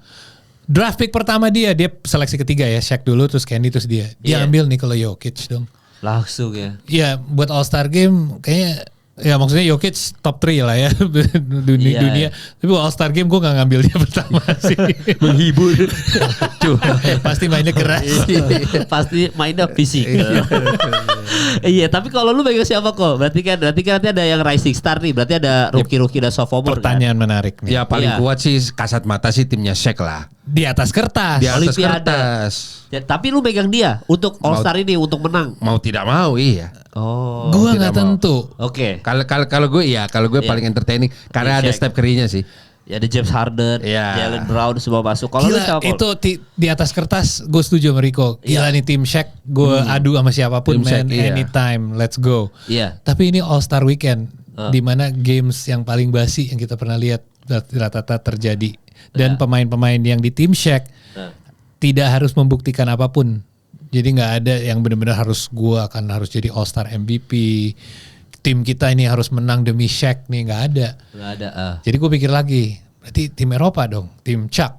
Draft pick pertama dia seleksi ketiga ya, Shaq dulu terus Kenny terus dia. Dia ambil Nikola Jokic dong. Langsung ya. Iya, buat All Star Game kayaknya Ya maksudnya Jokic top 3 lah ya dunia. Iya. Tapi All Star Game gue gak ngambil dia pertama sih. Menghibur. Pasti mainnya keras. Pasti mainnya fisik. Iya, tapi kalau lu pegang siapa kok? Berarti kan nanti ada yang rising star nih. Berarti ada rookie dan sophomore. Pertanyaan menarik nih. Ya paling Iya. kuat sih kasat mata sih timnya Shaq lah. Di atas kertas. Di atas Olimpiade. kertas. Ya, tapi lu pegang dia untuk All Star ini untuk menang. Mau tidak mau iya. Oh. Gue tidak nggak mau. tentu. Oke. Kalau gue Iya. paling entertaining karena ada Shaq. Steph Curry-nya sih. Ya ada James Harden, Iya. Jalen Brown semua masuk. Kalau lu Gila, siapa? Paul? itu di atas kertas gue setuju sama Rico. Gila nih tim Shaq, gue adu sama siapapun Tim Shaq, man, iya. anytime, let's go. Iya. Tapi ini All Star Weekend, di mana games yang paling basi yang kita pernah lihat rata-rata terjadi. Dan pemain-pemain yang di tim Shaq tidak harus membuktikan apapun. Jadi nggak ada yang benar-benar harus harus jadi All Star MVP. Tim kita ini harus menang demi Shaq nih, nggak ada. Nggak ada. Jadi gue pikir lagi, berarti tim Eropa dong, tim Chuck.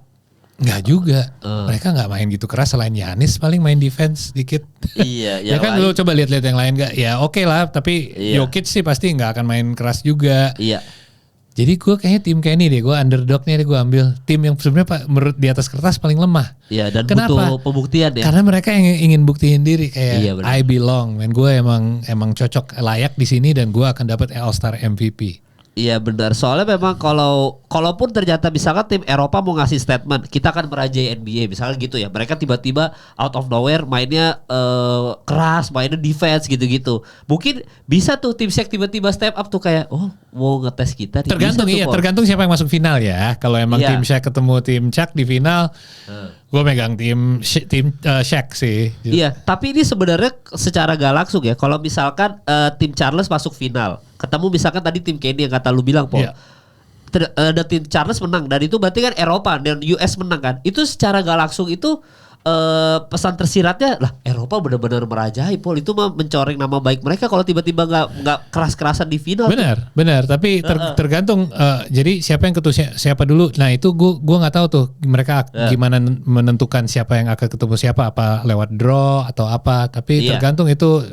Nggak juga. Mereka nggak main gitu keras selain Giannis paling main defense dikit. Iya, Ya yang kan lain- lu coba lihat-lihat yang lain nggak? Ya oke lah, tapi Iya. Jokic sih pasti nggak akan main keras juga. Iya. Jadi gue kayaknya tim kayak ini deh, gue underdognya deh gue ambil. Tim yang sebenarnya menurut di atas kertas paling lemah. Iya, dan Kenapa? butuh pembuktian ya. Karena mereka yang ingin buktiin diri kayak Iya, benar. I belong, man. Gue emang cocok layak di sini dan gue akan dapat All Star MVP. Iya benar. Soalnya memang kalaupun ternyata misalkan tim Eropa mau ngasih statement, kita akan merajai NBA misalnya gitu ya. Mereka tiba-tiba out of nowhere mainnya keras, mainnya defense gitu-gitu. Mungkin bisa tuh tim Shaq tiba-tiba step up tuh kayak mau ngetes kita nih. Tergantung Bisa tuh, iya, Paul. tergantung siapa yang masuk final ya. Kalau emang Iya. tim Shaq ketemu tim Chuck di final, gue megang tim Shaq sih. Iya, tapi ini sebenarnya secara gak langsung ya. Kalau misalkan tim Charles masuk final, ketemu misalkan tadi tim Kenny yang kata lu bilang, Paul. Iya. Ada tim Charles menang dan itu berarti kan Eropa dan US menang kan. Itu secara gak langsung itu pesan tersiratnya lah Eropa benar-benar merajai, Paul. Itu mah mencoreng nama baik mereka kalau tiba-tiba nggak keras-kerasan di final. Benar. Tapi tergantung. Jadi siapa yang ketemu siapa dulu. Nah itu gue nggak tahu tuh mereka gimana menentukan siapa yang akan ketemu siapa. Apa lewat draw atau apa. Tapi Iya. tergantung itu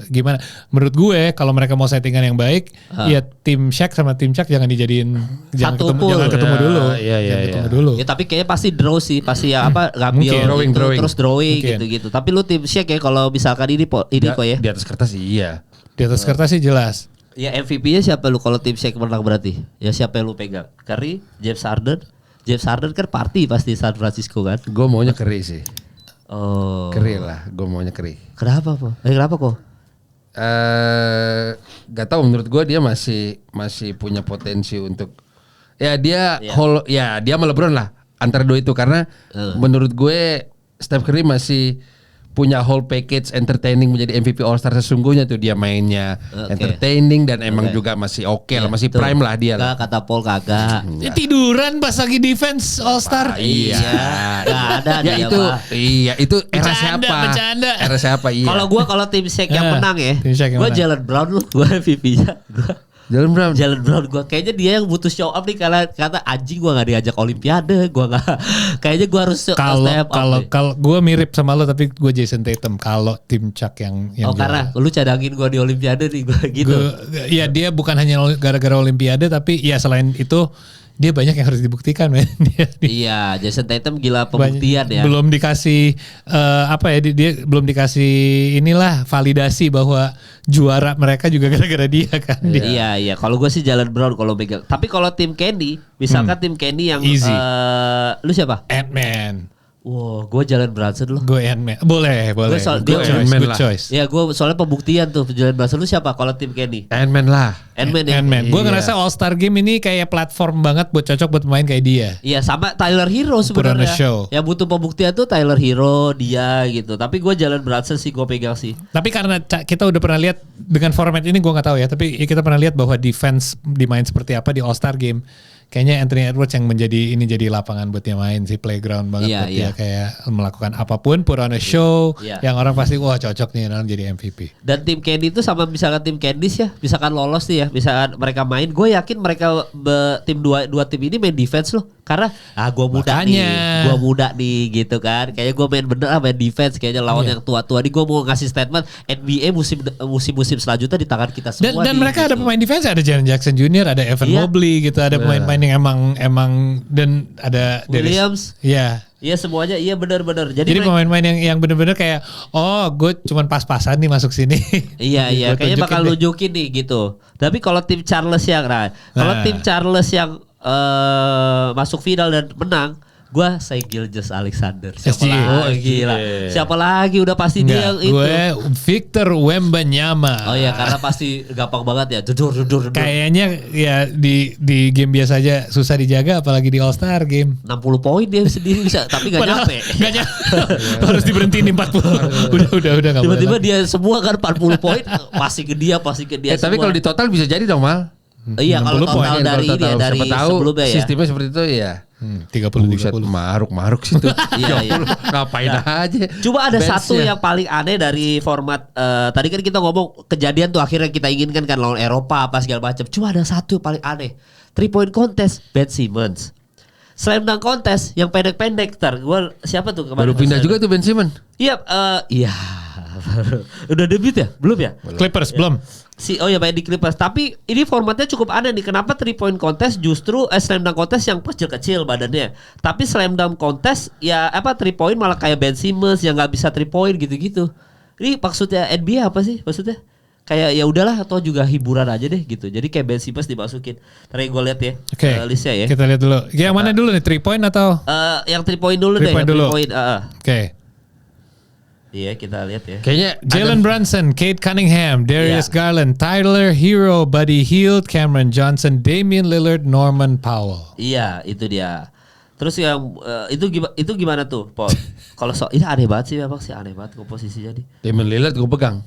gimana. Menurut gue kalau mereka mau settingan yang baik, ya tim Shaq sama tim Chuck jangan dijadiin Satu pool. jangan ketemu dulu. Iya, iya, Jangan iya. ketemu dulu. Ya tapi kayaknya pasti draw sih, pasti ya apa ngambil Mungkin. itu, Drawing. terus drawing Mungkin. gitu-gitu. Tapi lu tim Shaq ya kalau misalkan ini kok ya. Di atas kertas iya. Di atas kertas sih jelas. Ya MVP-nya siapa lu kalau tim Shaq menang berarti? Ya siapa yang lu pegang? Curry, James Harden. James Harden kan party pasti San Francisco kan? Gue maunya Curry sih. Oh. Curry lah, gue maunya Curry. Kenapa, Po? Kenapa kok? Gak tahu menurut gue dia masih punya potensi untuk dia Iya. dia sama LeBron lah antara dua itu karena menurut gue Steph Curry masih punya whole package entertaining menjadi MVP All Star sesungguhnya tuh dia mainnya entertaining dan emang juga masih oke lah, masih Tuh. prime lah dia lah. Kata Paul kagak. Ya, tiduran pas lagi defense All Star. Iya. Gak ada Ya dia, itu Pak. itu era Bercanda, siapa? bercanda. Era siapa? Iya. Kalau tim Shaq yang menang ya, tim Shaq yang gue menang. Jalen Brown lu, gue MVP-nya. Jalen Brown. Jalen Brown gue kayaknya dia yang butuh show up nih karena kata anjing gue nggak diajak Olimpiade, gue nggak kayaknya gue harus step up nih. Kalau gue mirip sama lo tapi gue Jason Tatum kalau tim Chuck yang Karena lu cadangin gue di Olimpiade nih gue gitu. Iya dia bukan hanya gara-gara Olimpiade tapi ya selain itu dia banyak yang harus dibuktikan men. Iya, Jason Tatum gila pembuktian ya. Belum dikasih dia belum dikasih inilah validasi bahwa juara mereka juga gara-gara dia kan. Iya. Kalau gue sih Jalen Brown kalau pegang. Tapi kalau tim Kenny, misalkan tim Kenny yang Easy. Lu siapa? Ant-Man. Wow, gue Jalen Brunson loh. Gue Ant-Man. Boleh. Gua soal- Good dia- choice, Ant-Man good lah. choice. Ya gue soalnya pembuktian tuh Jalen Brunson. Lu siapa kalau tim Kenny? Ant-Man lah. Ant-Man ya? Ant-Man. Gue Iya. ngerasa All Star Game ini kayak platform banget buat cocok buat pemain kayak dia. Iya sama Tyler Hero Put on a sebenarnya. show. Yang butuh pembuktian tuh Tyler Hero dia gitu. Tapi gue Jalen Brunson sih gue pegang sih. Tapi karena kita udah pernah lihat dengan format ini gue nggak tahu ya. Tapi kita pernah lihat bahwa defense dimain seperti apa di All Star Game. Kayaknya Anthony Edwards yang jadi lapangan buat dia main sih, playground banget Iya, buat dia iya. kayak melakukan apapun, put on a show, Iya. yang orang pasti wah cocok nih orang jadi MVP. Dan tim Kenny itu sama misalkan tim Candice ya, misalkan lolos nih ya. ya, misalkan mereka main, gue yakin mereka dua tim ini main defense loh. Karena gue muda nih gitu kan. Kayaknya gue main bener main defense. Kayaknya lawan yang tua-tua nih, gue mau ngasih statement NBA musim selanjutnya di tangan kita semua. Dan mereka ada pemain defense, ada Jaren Jackson Jr., ada Evan Mobley gitu, ada pemain-pemain yang emang dan ada Williams. Iya semuanya, iya benar-benar. Jadi pemain-pemain yang benar-benar kayak, gue cuman pas-pasan nih masuk sini. Iya, kayaknya bakal nunjukin nih gitu. Tapi kalau tim Charles yang masuk final dan menang, gue Shai Gilgeous-Alexander. Siapa lagi udah pasti dia yang itu. Gue Victor Wembanyama. Oh ya, karena pasti gampang banget ya. Dudur. Kayaknya ya di game biasa aja susah dijaga, apalagi di All Star game. 60 poin dia sendiri bisa, tapi gak nyampe. Gak nyampe. Harus diberhentiin 40. Udah gak boleh. Tiba-tiba dia semua kan 40 poin, pasti ke dia tapi kalau di total bisa jadi dong, Mal. Iya, kalau total dari sebelumnya ya. Sistemnya seperti itu ya. 30. Maruk situ. Iya. Ngapain aja. Coba ada satu yang paling aneh dari format tadi kan kita ngomong kejadian tuh akhirnya kita inginkan kan lawan Eropa apa segala macam. Cuma ada satu yang paling aneh. 3-point contest Ben Simmons. Slam dunk contest yang pendek-pendek. Siapa tuh kemarin? Baru pindah juga tuh Ben Simmons. Iya, udah debut ya? Belum ya? Clippers belum. Main di Clippers. Tapi ini formatnya cukup aneh nih. Kenapa 3-point contest justru slam dunk contest yang kecil-kecil badannya. Tapi slam dunk contest 3-point malah kayak Ben Simmons yang nggak bisa 3-point gitu-gitu. Ini maksudnya NBA apa sih maksudnya? Kayak ya udahlah atau juga hiburan aja deh gitu. Jadi kayak Ben Simmons dimasukin. Tadi gue lihat ya listnya ya. Kita lihat dulu. Yang mana dulu nih? 3-point atau? Yang 3-point dulu deh. Oke. Iya kita lihat ya. Kayaknya Jalen Brunson, Cade Cunningham, Darius Garland, Tyler Hero, Buddy Hield, Cameron Johnson, Damian Lillard, Norman Powell. Iya itu dia. Terus yang itu gimana tuh, Paul? Kalau ini aneh banget sih, memang sih aneh banget komposisinya nih. Damian Lillard gue pegang.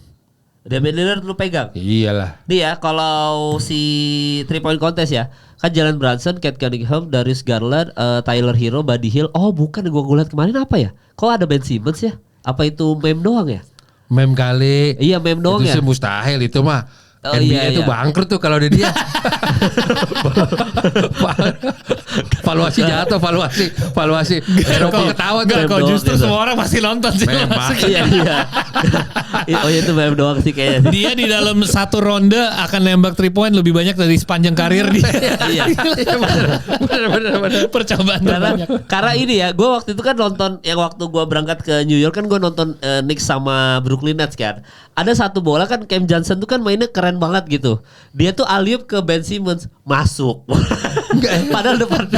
Damian Lillard lu pegang? Iyalah. Nih ya, kalau si 3-point contest ya, kan Jalen Brunson, Cade Cunningham, Darius Garland, Tyler Hero, Buddy Hield. Oh bukan, gue lihat kemarin apa ya? Kok ada Ben Simmons ya? Apa itu meme doang ya? Meme kali. Iya meme doang itu ya. Itu mustahil itu mah. NBA iya. itu bangkrut tuh kalau ada dia. Valuasi jatuh, valuasi. Eropa ketawa tuh. Kok justru semua orang pasti nonton sih. Iya. Oh ya itu meme doang sih kayaknya. Dia di dalam satu ronde akan nembak 3 point lebih banyak dari sepanjang karir dia. Iya. Bener. Percobaan karena ini ya, gue waktu itu kan nonton yang waktu gue berangkat ke New York kan gue nonton Knicks sama Brooklyn Nets kan. Ada satu bola kan Cam Johnson tuh kan mainnya keren banget gitu. Dia tuh alley-oop ke Ben Simmons masuk. Padahal depan.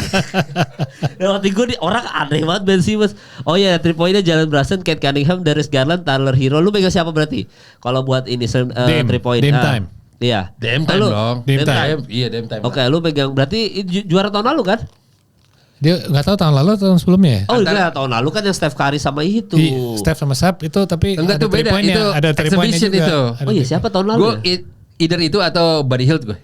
Waktu gue orang aneh banget Ben Simmons. Oh iya 3 pointnya Jalen Brunson, Cade Cunningham, Darius Garland, Tyler Hero. Lu pegang siapa berarti? Kalau buat ini 3 point. Dame time. Iya. Dame time dong. Dame time. Iya Dame time. Oke, lu pegang berarti juara tahun lalu kan? Dia nggak tahu tahun lalu atau tahun sebelumnya ya? Oh enggak, tahun lalu kan yang Steph Curry sama itu. Steph sama Sap itu tapi enggak ada tuh beda itu ada 3 pointnya juga. Itu. Oh iya siapa tahun lalu? Gue either itu atau Buddy Hield gue.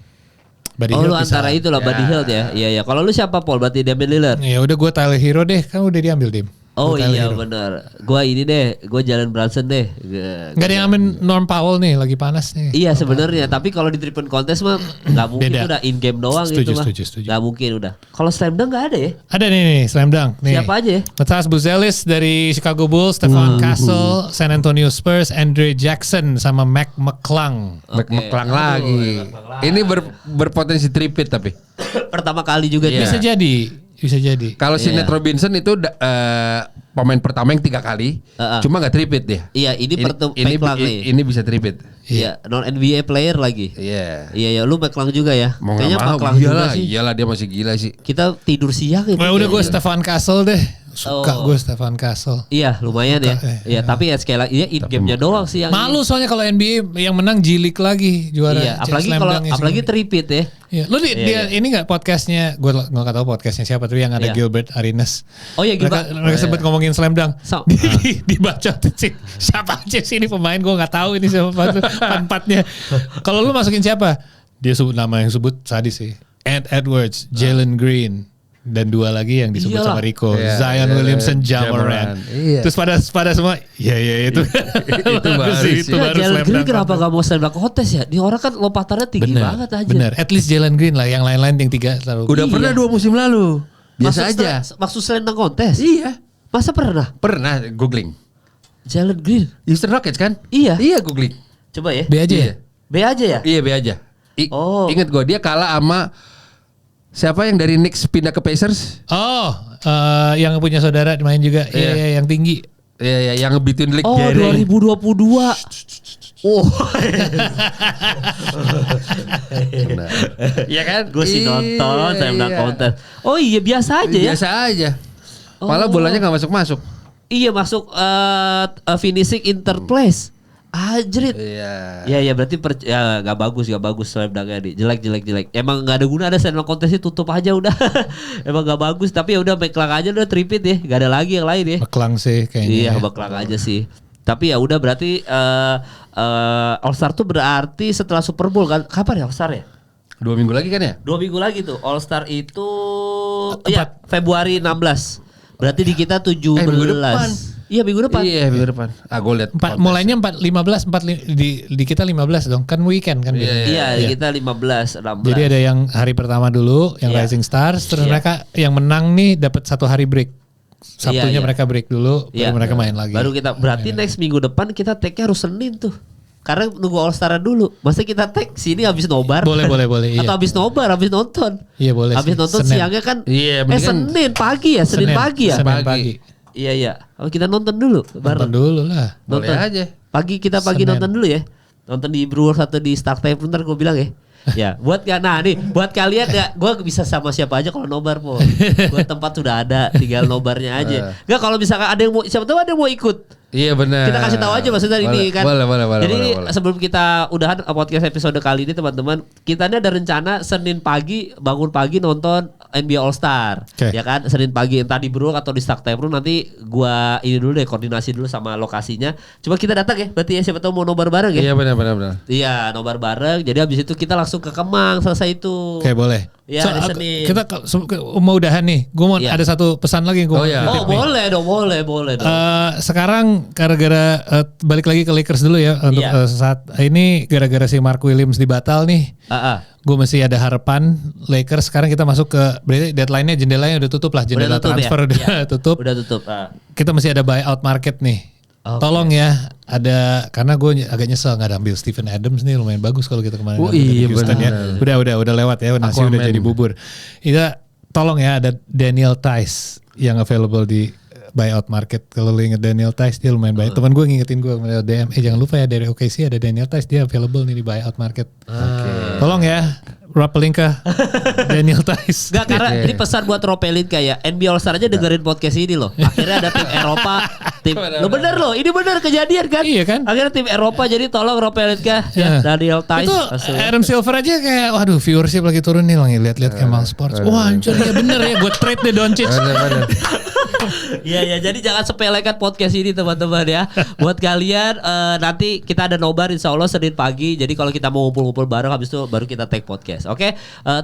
Lu antara itu lah Buddy Hield ya. Iya. Kalau lu siapa Paul? Berarti Damian Lillard. Ya udah gue Tyler Hero deh, kan udah diambil Dim. Oh iya benar. Gua ini deh, gue Jalen Brunson deh. Gak ada yang amin Norm Powell nih, lagi panas nih. Iya sebenarnya, tapi kalau di 3-point contest mah nggak mungkin udah in game doang gitu mah. Setuju. Nggak mungkin udah. Kalau slam dunk nggak ada ya? Ada nih slam dunk. Nih. Siapa aja ya? Matthias Buzelis dari Chicago Bulls, Stephon Castle, San Antonio Spurs, Andre Jackson sama Mac McClung. Mac McClung lagi. Ini berpotensi tripit tapi. Pertama kali juga dia. Bisa jadi. Kalau si Nate Robinson itu pemain pertama yang 3 kali, cuma nggak tripit dia. Iya, ini bisa tripit. Iya, non NBA player lagi. Iya. Iya, lu McClung juga ya. Mau kayaknya nggak mau, McClung juga sih. Iyalah dia masih gila sih. Kita tidur siang itu. Udah gue Stephon Castle deh. Suka gue Stephon Castle. Iya, lumayan ya. Iya, tapi ya sekali lagi in game-nya doang sih yang malu soalnya kalau NBA yang menang G-League lagi juara. Iya, apalagi tripit ya. Iya. Lu dia ini enggak podcastnya, gue nggak tahu podcastnya siapa tuh yang ada Gilbert Arenas. Oh iya mereka sebut ngomongin slam dunk. Dibaca sih siapa aja sih ini pemain, gue nggak tahu ini siapa empatnya. Kalau lu masukin siapa? Dia sebut nama yang sebut sadis sih. Ed Edwards, Jalen Green, dan 2 lagi yang disebut Iyalah. sama Rico, Iya, Zion iya, Williamson, Ja Ja Morant. Morant. Iya. Terus pada semua, ya itu Itu baru sih. itu Ya, baru Jalen slam Green dunk kenapa contest. gak mau slam dunk contest ya? Di orang kan lompatannya tinggi banget aja. Bener. At least Jalen Green lah, yang lain-lain yang 3 terlalu. Udah Iya. pernah 2 musim lalu. Biasa aja. Maksud slam dunk contest? Iya. Masa pernah? Pernah googling. Jalen Green? Houston Rockets kan? Iya. Iya googling. Coba ya. B aja ya? Iya. B aja ya? Iya, be aja. Oh. Ingat gue dia kalah sama siapa yang dari Knicks pindah ke Pacers? Oh, yang punya saudara main juga, Iya. iya yang tinggi. Iya, yang nge-between league Oh, Jerry. 2022. Oh. Iya kan? Gue sih nonton slam dunk Iya. contest. Oh iya biasa aja ya. Biasa aja. Malah bolanya gak masuk-masuk. Iya masuk finishing interplace. Anjrit. Iya. Ya berarti ya gak bagus slam dunk-nya nih. Jelek. Emang gak ada guna ada slam dunk contest tutup aja udah. Emang gak bagus tapi ya udah Beklang aja udah tripit ya. Gak ada lagi yang lain ya. Beklang sih kayaknya. Iya ya. Beklang aja sih. Tapi ya udah berarti All Star tuh berarti setelah Super Bowl kan? Kapan ya All Star ya? 2 minggu lagi kan ya? 2 minggu lagi tuh. All Star itu ya Februari 16. Berarti di kita 17. minggu depan. Iya minggu depan. Iya, minggu depan. Gue lihat. Mulainya 15 di kita 15 dong, kan weekend kan. Iya, di kita 15, 16. Jadi ada yang hari pertama dulu, yang Iya. Rising Stars, terus Iya. mereka yang menang nih dapat 1 hari break. Sabtunya Iya. mereka break dulu, Iya. baru mereka main lagi. Baru kita berarti next minggu depan kita tag-nya harus Senin tuh. Karena nunggu All Star dulu. Masa kita tag sini habis nobar? Boleh. Iya. Atau habis nobar, habis nonton? Iya, boleh Habis sih. nonton Senin. siangnya kan? Iya, mendingan- Senin pagi ya, Senin pagi ya. Senin Pagi. pagi. Iya. Oh kita nonton dulu Nonton bareng. dulu lah. Boleh aja. Pagi kita pagi Senin. nonton dulu ya. Nonton di Brewers atau di Stark Time ntar gue bilang ya. Ya, buat buat kalian ya, gue bisa sama siapa aja kalau nobar po. Gue tempat sudah ada, tinggal nobarnya aja. Enggak kalau misalkan ada yang mau, siapa tahu ada yang mau ikut. Iya benar. Kita kasih tahu aja maksudnya ini kan. Boleh. Jadi boleh. sebelum kita udahan podcast episode kali ini teman-teman, kita ini ada rencana Senin pagi bangun pagi nonton NBA All Star. Oke. Ya kan Senin pagi entah di Brook atau di Stark Time Room nanti gua ini dulu deh koordinasi dulu sama lokasinya. Coba kita datang ya. Berarti ya siapa tahu mau nobar bareng ya. Iya benar. Iya, nobar bareng. Jadi habis itu kita langsung ke Kemang selesai itu. Oke, boleh. Iya, hari Senin. Kita mau udahan nih. Gue mau Iya. ada satu pesan lagi yang gue Oh, iya. Oh, boleh dong. Sekarang gara-gara balik lagi ke Lakers dulu ya untuk Iya. saat ini gara-gara si Mark Williams dibatal nih. Gue masih ada harapan Lakers sekarang kita masuk ke berarti deadline-nya jendelanya udah tutup lah, jendela tutup transfer ya? udah Iya. tutup. Udah tutup. Kita masih ada buyout market nih. Oke. Tolong ya, ada karena gue agak nyesel nggak ada ambil Stephen Adams nih, lumayan bagus kalau kita kemarin Oh, ambil dari iya, Houston ya. benar. Udah lewat ya, nasi Aquaman. udah jadi bubur. Kita tolong ya ada Daniel Tice yang available di buyout market. Kalau lu inget Daniel Tice dia lumayan baik. Teman gue ngingetin gue DM, jangan lupa ya dari OKC ada Daniel Tice dia available nih di buyout market. Tolong ya, Rapelinka, Daniel Tice. Gak karena ini pesan buat Ropelin kayak NBA All Star aja dengerin podcast ini loh. Akhirnya ada tim Eropa, lo bener loh, ini bener kejadian kan? Iya kan? Akhirnya tim Eropa jadi tolong Ropelin kah? Ya. Daniel Tice. Itu langsung. Adam Silver aja kayak waduh viewership lagi turun nih lagi lihat-lihat Kemal Sports. Wah hancur ya bener ya gue trade deh Doncic. Benar. Iya jadi jangan sepelekan podcast ini teman-teman ya. Buat kalian nanti kita ada nobar insya Allah Senin pagi. Jadi kalau kita mau ngumpul-ngumpul bareng habis itu baru kita take podcast. Oke?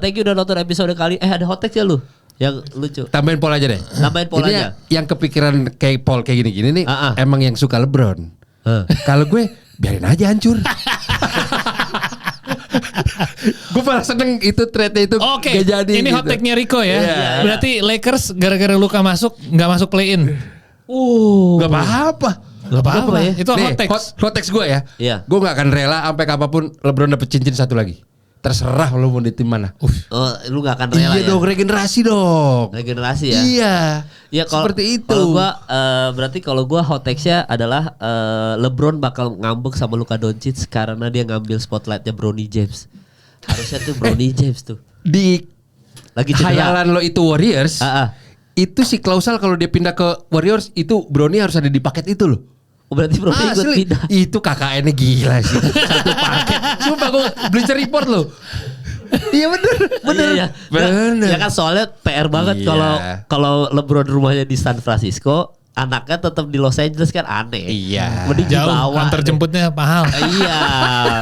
Thank you udah nonton episode kali. Ada hot take ya lu? Yang lucu. Tambahin poll aja deh. Tambahin poll Ini aja. yang kepikiran kayak Paul kayak gini-gini nih emang yang suka LeBron. Kalau gue biarin aja hancur. Gue malah seneng itu trade itu Oke, gak jadi. ini gitu. hot take-nya Rico ya. Iya. Berarti Lakers gara-gara Luka masuk nggak masuk play-in. Gak apa-apa. Gak apa-apa ya. Itu Nih, hot take. hot takes gue ya. Iya. Gue gak akan rela sampai kapanpun LeBron dapet cincin satu lagi. Terserah lo mau di tim mana. Oh, lu gak akan rela Iya ya? dong, regenerasi dong. Regenerasi ya? Iya. Ya kalau seperti itu. Kalau gua berarti kalau gua hot take-nya adalah LeBron bakal ngambek sama Luka Doncic karena dia ngambil spotlightnya Bronny James. Harusnya tuh Bronny James tuh. Di Lagi cedera. hayalan lo itu Warriors. Itu si klausal kalau dia pindah ke Warriors itu Bronny harus ada di paket itu loh. Oh, berarti Bronny ikut Asli. pindah. Itu KKN-nya gila sih. Satu paket. Sumpah gue Bleacher Report loh. Iya bener. Iya. Bener. Ya kan soalnya PR banget Iya. kalau LeBron rumahnya di San Francisco, anaknya tetap di Los Angeles kan aneh. Iya. Mending Jauh, dibawa antar deh. jemputnya mahal. Iya,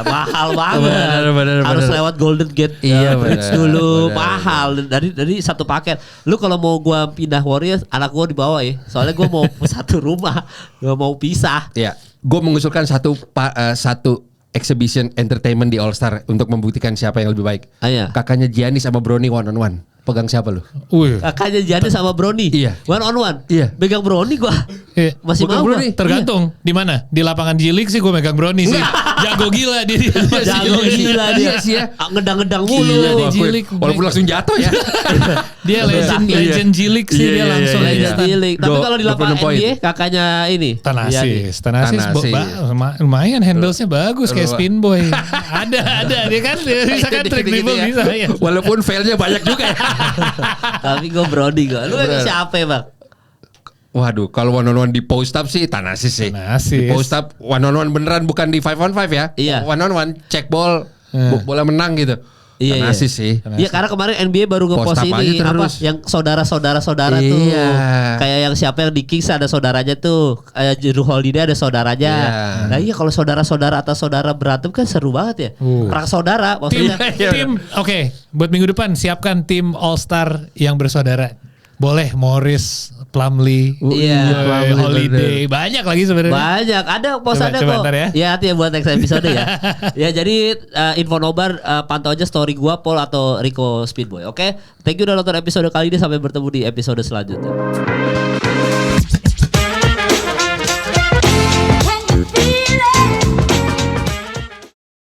mahal banget. Benar, Harus benar. lewat Golden Gate Iya, Bridge benar, dulu, benar, mahal. Dari satu paket. Lu kalau mau gua pindah Warriors, anak gua dibawa ya. Soalnya gua mau satu rumah, gua mau pisah. Ya, gue mengusulkan satu exhibition entertainment di All Star untuk membuktikan siapa yang lebih baik. Iya. Kakaknya Giannis sama Bronny one on one. Pegang siapa lu? Wih. Kakaknya Giannis sama Brony. Iya. One on one. Iya. Megang Brony gua. Iya. Masih Bukan mau Brony. gua. Tergantung di mana. Di lapangan G-League sih gue megang Brony sih. Jago gila dia. Jago gila dia. Iya sih ya. Ngedang-ngedang mulu. Gila dia Wah, G-League. walaupun langsung jatuh ya. Dia legend G-League sih, Iya, dia iya, langsung iya, Legend iya. G-League. Tapi kalau di lapangan 26 poin. NBA kakaknya ini. Tanasis Tanasis. lumayan handlesnya bagus kayak spin boy. ada dia kan dia bisa kan Gitu-gitu trick dribble ya. bisa ya. Walaupun failnya banyak juga ya. Tapi gue Brody gue. Lu Bener. siapa ya bang? Waduh, kalau one on one di post up sih Tanasis sih. Tanasis. Di post up one on one beneran bukan di 5 on 5 ya. Iya. One on one check ball, bola menang gitu. Iya, Tanasis sih. Iya karena kemarin NBA baru ngepost Post up ini aja apa terus. yang saudara tuh. Iya. Kayak yang siapa yang di Kings ada saudaranya tuh. Kayak Jrue Holiday ada saudaranya. Iya. Nah iya kalau saudara-saudara atau saudara berantem kan seru banget ya. Perang saudara Tim, maksudnya. tim, oke, buat minggu depan siapkan tim All Star yang bersaudara. Boleh Morris, Plumlee, Iya. Plumlee, Holiday, banyak lagi sebenarnya. Banyak, ada posannya Coba kok. ntar ya. Ya hati ya buat next episode ya. Ya jadi info nobar pantau aja story gua Paul atau Rico Speedboy. Oke. Thank you udah nonton episode kali ini, sampai bertemu di episode selanjutnya.